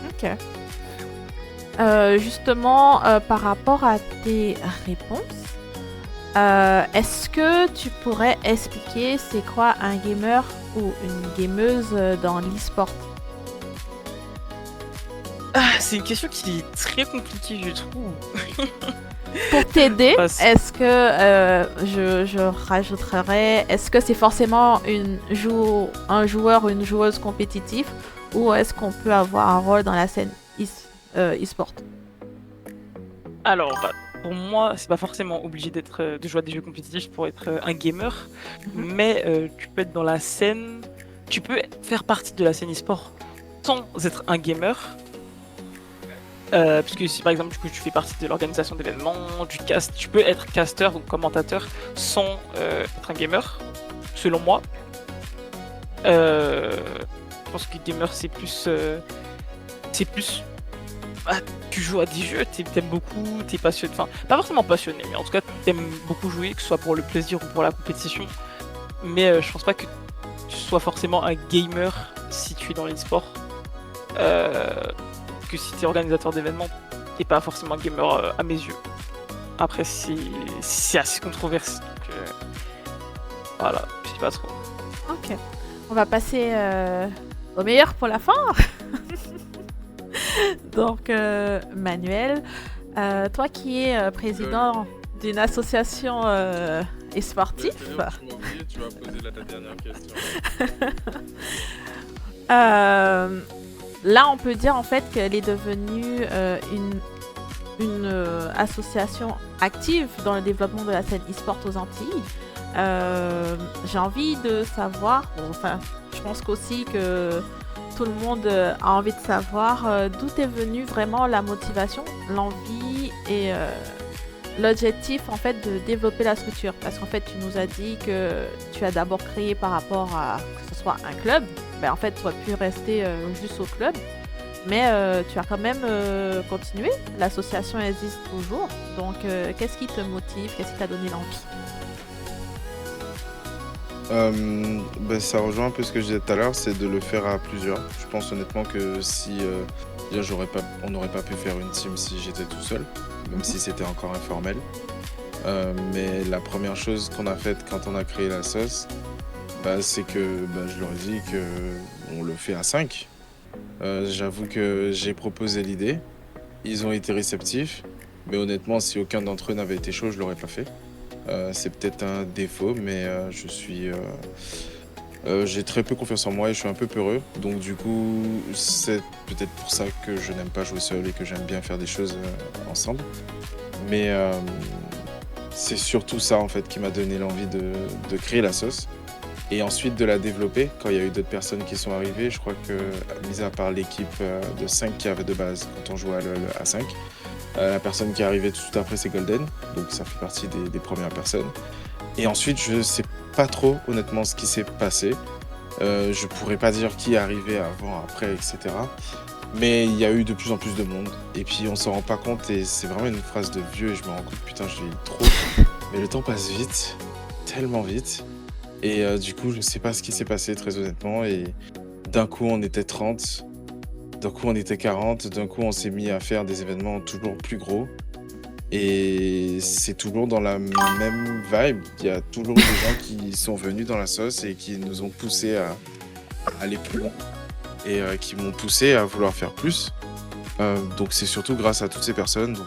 Ok. Justement, par rapport à tes réponses, Est-ce que tu pourrais expliquer c'est quoi un gamer ou une gameuse dans l'e-sport? C'est une question qui est très compliquée, je trouve. Pour t'aider, Parce- est-ce que je rajouterais, est-ce que c'est forcément un joueur ou une joueuse compétitive ou est-ce qu'on peut avoir un rôle dans la scène e-sport? Alors, pour moi, c'est pas forcément obligé de jouer à des jeux compétitifs pour être un gamer, mais tu peux être dans la scène, tu peux faire partie de la scène e-sport sans être un gamer. Puisque si par exemple tu fais partie de l'organisation d'événements, du cast, tu peux être caster ou commentateur sans être un gamer, selon moi. Je pense que gamer c'est plus tu joues à des jeux, t'aimes beaucoup, t'es passionné, enfin pas forcément passionné, mais en tout cas t'aimes beaucoup jouer, que ce soit pour le plaisir ou pour la compétition. Mais je pense pas que tu sois forcément un gamer si tu es dans l'e-sport. Que si t'es organisateur d'événements, t'es pas forcément un gamer à mes yeux. Après c'est assez controversé. Donc, voilà, je sais pas trop. Ok. On va passer au meilleur pour la fin. Donc, Manuel, toi qui es président d'une association e-sportive. Tu m'as oublié, tu vas poser la dernière question. Là, on peut dire en fait qu'elle est devenue une association active dans le développement de la scène e-sport aux Antilles. J'ai envie de savoir, enfin, je pense qu'aussi que tout le monde a envie de savoir d'où est venue vraiment la motivation, l'envie et l'objectif en fait de développer la structure. Parce qu'en fait, tu nous as dit que tu as d'abord créé par rapport à que ce soit un club. Ben, en fait, tu aurais pu rester juste au club. Mais tu as quand même continué. L'association existe toujours. Donc, qu'est-ce qui te motive? Qu'est-ce qui t'a donné l'envie? Ça rejoint un peu ce que je disais tout à l'heure, c'est de le faire à plusieurs. Je pense honnêtement que si déjà on n'aurait pas pu faire une team si j'étais tout seul, même si c'était encore informel. Mais la première chose qu'on a faite quand on a créé la sauce, c'est que je leur ai dit qu'on le fait à 5. J'avoue que j'ai proposé l'idée, ils ont été réceptifs, mais honnêtement, si aucun d'entre eux n'avait été chaud, je l'aurais pas fait. C'est peut-être un défaut, mais j'ai très peu confiance en moi et je suis un peu peureux. Donc du coup, c'est peut-être pour ça que je n'aime pas jouer seul et que j'aime bien faire des choses ensemble. Mais c'est surtout ça en fait qui m'a donné l'envie de créer la sauce. Et ensuite de la développer, quand il y a eu d'autres personnes qui sont arrivées, je crois que, mis à part l'équipe de 5 qui avait de base quand on jouait à LoL à 5, la personne qui est arrivée tout après, c'est Golden, donc ça fait partie des premières personnes. Et ensuite, je sais pas trop, honnêtement, ce qui s'est passé. Je pourrais pas dire qui est arrivé avant, après, etc. Mais il y a eu de plus en plus de monde. Et puis, on s'en rend pas compte, et c'est vraiment une phrase de vieux, et je me rends compte, putain, je vieillis trop. Mais le temps passe vite, tellement vite. Et du coup, je sais pas ce qui s'est passé, très honnêtement. Et d'un coup, on était 30. D'un coup, on était 40. D'un coup, on s'est mis à faire des événements toujours plus gros. Et c'est toujours dans la même vibe. Il y a toujours des gens qui sont venus dans la sauce et qui nous ont poussé à aller plus loin. Et qui m'ont poussé à vouloir faire plus. Donc c'est surtout grâce à toutes ces personnes. Donc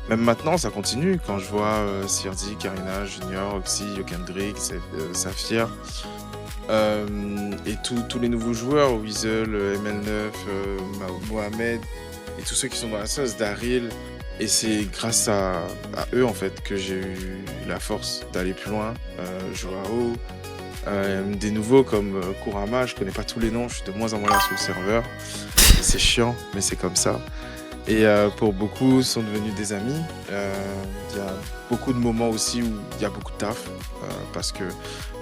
même maintenant, ça continue. Quand je vois Sirdi, Karina, Junior, Oxy, Yokendrick, Saphir, et tous les nouveaux joueurs, Weasel, ML9, Mohamed, et tous ceux qui sont dans la sauce, Daryl. Et c'est grâce à eux en fait que j'ai eu la force d'aller plus loin. Joao, des nouveaux comme Kurama, je connais pas tous les noms, je suis de moins en moins là sur le serveur. C'est chiant, mais c'est comme ça. Et pour beaucoup, sont devenus des amis. Il y a beaucoup de moments aussi où il y a beaucoup de taf. Parce que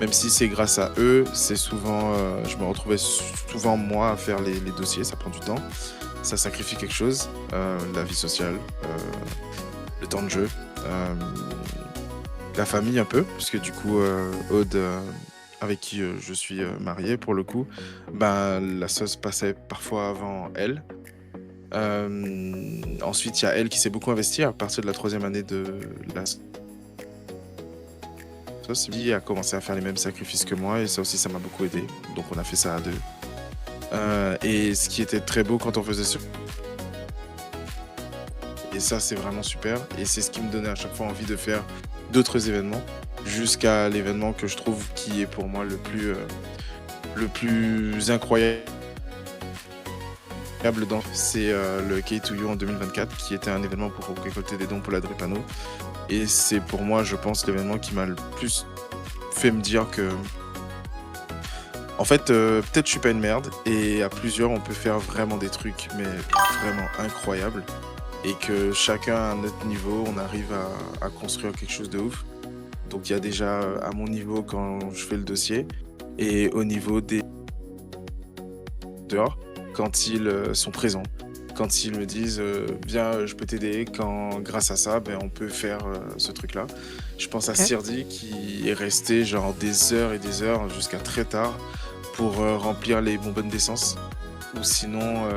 même si c'est grâce à eux, c'est souvent, je me retrouvais souvent moi à faire les dossiers, ça prend du temps. Ça sacrifie quelque chose, la vie sociale, le temps de jeu, la famille un peu, parce que du coup, Aude, avec qui je suis marié pour le coup, la sauce passait parfois avant elle. Ensuite, il y a elle qui s'est beaucoup investie à partir de la 3e année de la matos. Il a commencé à faire les mêmes sacrifices que moi et ça aussi, ça m'a beaucoup aidé. Donc on a fait ça à deux. Et ce qui était très beau quand on faisait ça. Et ça, c'est vraiment super. Et c'est ce qui me donnait à chaque fois envie de faire d'autres événements. Jusqu'à l'événement que je trouve qui est pour moi le plus incroyable. C'est le K2U en 2024 qui était un événement pour récolter des dons pour la Drépano. Et c'est pour moi, je pense, l'événement qui m'a le plus fait me dire que en fait, peut-être je suis pas une merde et à plusieurs on peut faire vraiment des trucs mais vraiment incroyables et que chacun à notre niveau on arrive à construire quelque chose de ouf. Donc il y a déjà à mon niveau quand je fais le dossier et au niveau des dehors quand ils sont présents, quand ils me disent viens je peux t'aider, quand grâce à ça on peut faire ce truc là. Je pense à Sirdi qui est resté genre des heures et des heures jusqu'à très tard pour remplir les bonbonnes d'essence ou sinon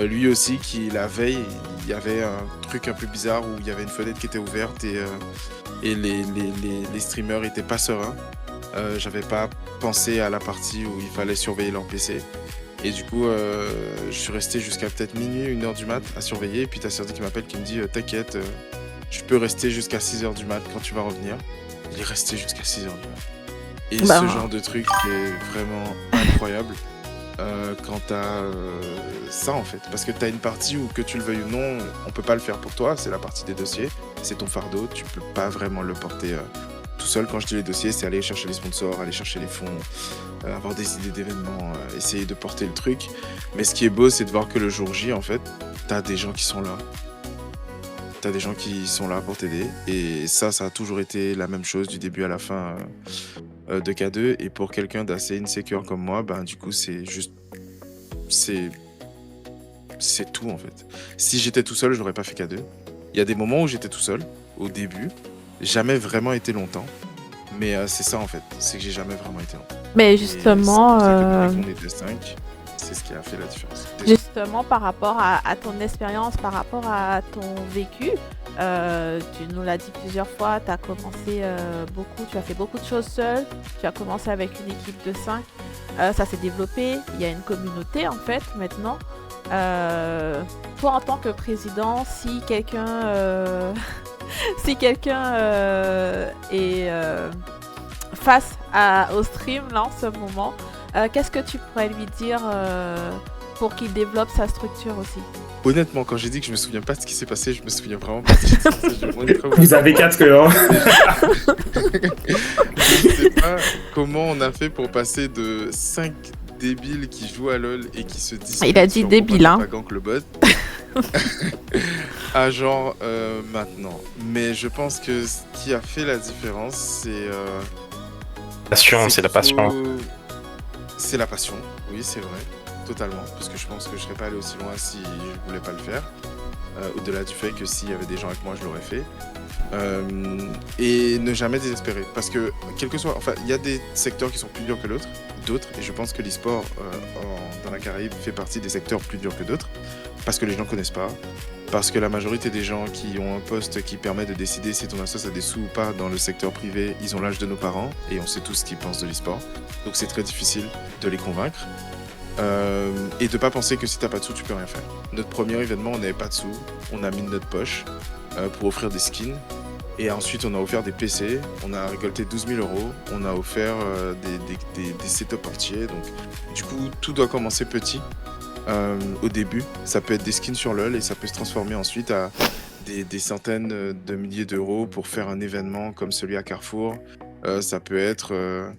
lui aussi qui la veille il y avait un truc un peu bizarre où il y avait une fenêtre qui était ouverte et les streamers étaient pas sereins. J'avais pas pensé à la partie où il fallait surveiller leur PC. Et du coup, je suis resté jusqu'à peut-être minuit, 1h du mat à surveiller. Et puis t'as Sirdi qui m'appelle, qui me dit t'inquiète, je peux rester jusqu'à 6h du mat quand tu vas revenir. Il est resté jusqu'à 6h du mat. Et ce genre de truc est vraiment incroyable quand t'as ça en fait. Parce que t'as une partie où que tu le veuilles ou non, on peut pas le faire pour toi. C'est la partie des dossiers, c'est ton fardeau. Tu peux pas vraiment le porter tout seul. Quand je dis les dossiers, c'est aller chercher les sponsors, aller chercher les fonds, avoir des idées d'événements, essayer de porter le truc. Mais ce qui est beau, c'est de voir que le jour J, en fait, t'as des gens qui sont là. T'as des gens qui sont là pour t'aider. Et ça a toujours été la même chose du début à la fin de K2. Et pour quelqu'un d'assez insécure comme moi, du coup, c'est juste... C'est tout, en fait. Si j'étais tout seul, j'aurais pas fait K2. Il y a des moments où j'étais tout seul, au début. Jamais vraiment été longtemps. Mais c'est ça, en fait. C'est que j'ai jamais vraiment été longtemps. Mais justement... On était 5. C'est ce qui a fait la différence. Justement, par rapport à ton expérience, par rapport à ton vécu, tu nous l'as dit plusieurs fois, tu as commencé tu as fait beaucoup de choses seul, tu as commencé avec une équipe de 5, ça s'est développé, il y a une communauté en fait maintenant. Toi en tant que président, si quelqu'un est face au stream là en ce moment, qu'est-ce que tu pourrais lui dire pour qu'il développe sa structure aussi? Honnêtement, quand j'ai dit que je me souviens pas de ce qui s'est passé, je me souviens vraiment pas de ce qui s'est passé. Vous avez 4 heures. Je sais pas comment on a fait pour passer de 5 débiles qui jouent à LoL et qui se disent... Il a dit débile, hein. Le bot à genre maintenant. Mais je pense que ce qui a fait la différence, c'est... c'est la passion. C'est la passion, oui, c'est vrai. Totalement, parce que je pense que je serais pas allé aussi loin si je voulais pas le faire. Au-delà du fait que s'il y avait des gens avec moi, je l'aurais fait. Et ne jamais désespérer, parce que quel que soit, enfin, il y a des secteurs qui sont plus durs que d'autres, et je pense que l'e-sport dans la Caraïbe fait partie des secteurs plus durs que d'autres, parce que les gens connaissent pas, parce que la majorité des gens qui ont un poste qui permet de décider si ton assos a des sous ou pas dans le secteur privé, ils ont l'âge de nos parents, et on sait tous ce qu'ils pensent de l'e-sport, donc c'est très difficile de les convaincre. Et de pas penser que si t'as pas de sous tu peux rien faire. Notre premier événement on n'avait pas de sous, on a mis de notre poche pour offrir des skins et ensuite on a offert des PC, on a récolté 12 000 €, on a offert des setups entiers, donc du coup tout doit commencer petit au début, ça peut être des skins sur LoL et ça peut se transformer ensuite à des centaines de milliers d'euros pour faire un événement comme celui à Carrefour, ça peut être...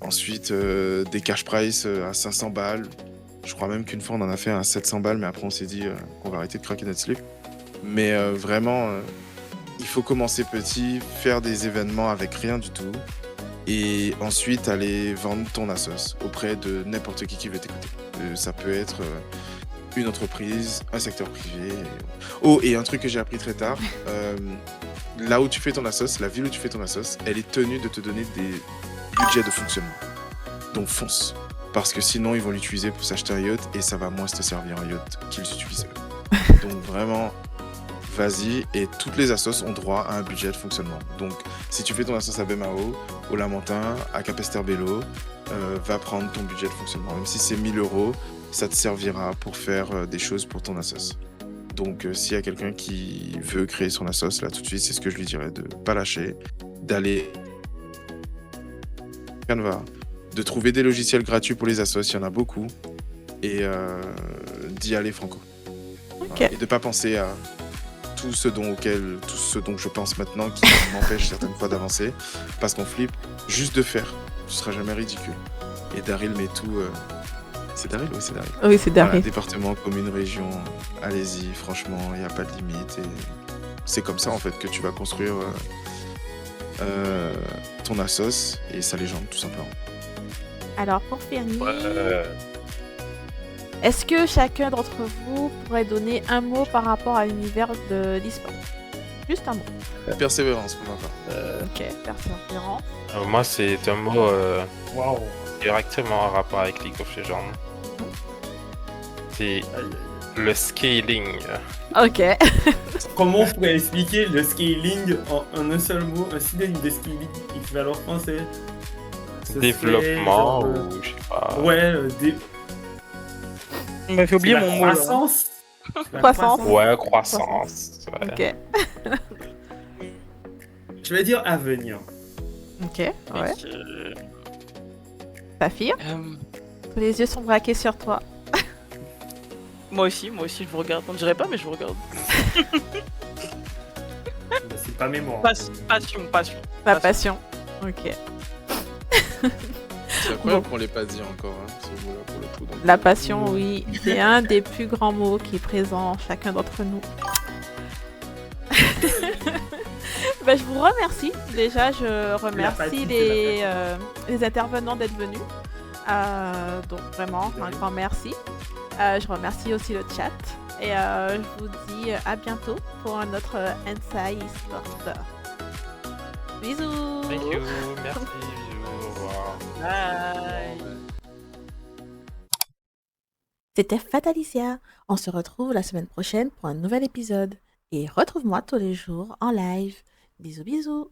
Ensuite, des cash price à 500 balles. Je crois même qu'une fois, on en a fait à 700 balles, mais après, on s'est dit qu'on va arrêter de craquer notre slip. Mais vraiment, il faut commencer petit, faire des événements avec rien du tout, et ensuite aller vendre ton assos auprès de n'importe qui veut t'écouter. Ça peut être une entreprise, un secteur privé. Oh, et un truc que j'ai appris très tard, là où tu fais ton assos, la ville où tu fais ton assos, elle est tenue de te donner des budget de fonctionnement. Donc fonce. Parce que sinon, ils vont l'utiliser pour s'acheter un yacht et ça va moins te servir un yacht qu'ils utilisent. Donc vraiment, vas-y, et toutes les assos ont droit à un budget de fonctionnement. Donc, si tu fais ton assos à Bemao, au Lamentin, à Capesterre-Bello, va prendre ton budget de fonctionnement. Même si c'est 1 000 €, ça te servira pour faire des choses pour ton assos. Donc, s'il y a quelqu'un qui veut créer son assos, là, tout de suite, c'est ce que je lui dirais, de ne pas lâcher, d'aller Canva, de trouver des logiciels gratuits pour les assos, il y en a beaucoup, et d'y aller franco. Ok. Et de ne pas penser à tout ce dont je pense maintenant qui m'empêche certaines fois d'avancer, parce qu'on flippe, juste de faire, ce sera jamais ridicule. Et Daryl met tout... C'est Daryl? Oui, c'est Daryl. Oui, c'est Daryl. Voilà, département, commune, région, allez-y, franchement, il n'y a pas de limite. Et c'est comme ça, en fait, que tu vas construire ton assos et sa légende, tout simplement. Alors, pour finir, est-ce que chacun d'entre vous pourrait donner un mot par rapport à l'univers de l'e-sport? Juste un mot. Persévérance, pour ma part. Ok, persévérance. Moi, c'est un mot Waouh. directement en rapport avec League of Legends. C'est le scaling. Ok. Comment on pourrait expliquer le scaling en un seul mot, un synonyme de scaling équivalent français? Ce Développement serait, genre, ou je sais pas. Ouais, J'ai oublié mon mot. là. croissance. La Croissance. Ouais, croissance. Ouais. Ok. Je vais dire avenir. Ok, ouais. Saphir, tous les yeux sont braqués sur toi. Moi aussi, je vous regarde. On dirait pas, mais je vous regarde. C'est pas mémoire. Passion. La passion. Ok. C'est incroyable qu'on l'ait pas dit encore, hein, ce mot-là, pour le coup. Donc, La passion, oui. C'est un des plus grands mots qui est présent en chacun d'entre nous. Je vous remercie. Déjà, je remercie les intervenants d'être venus. Donc vraiment, un grand merci. Je remercie aussi le chat. Et je vous dis à bientôt pour un autre Inside Sport. Bisous. Thank you, merci, bisous, au revoir. Bye. C'était Fatalicia. On se retrouve la semaine prochaine pour un nouvel épisode. Et retrouve-moi tous les jours en live. Bisous bisous.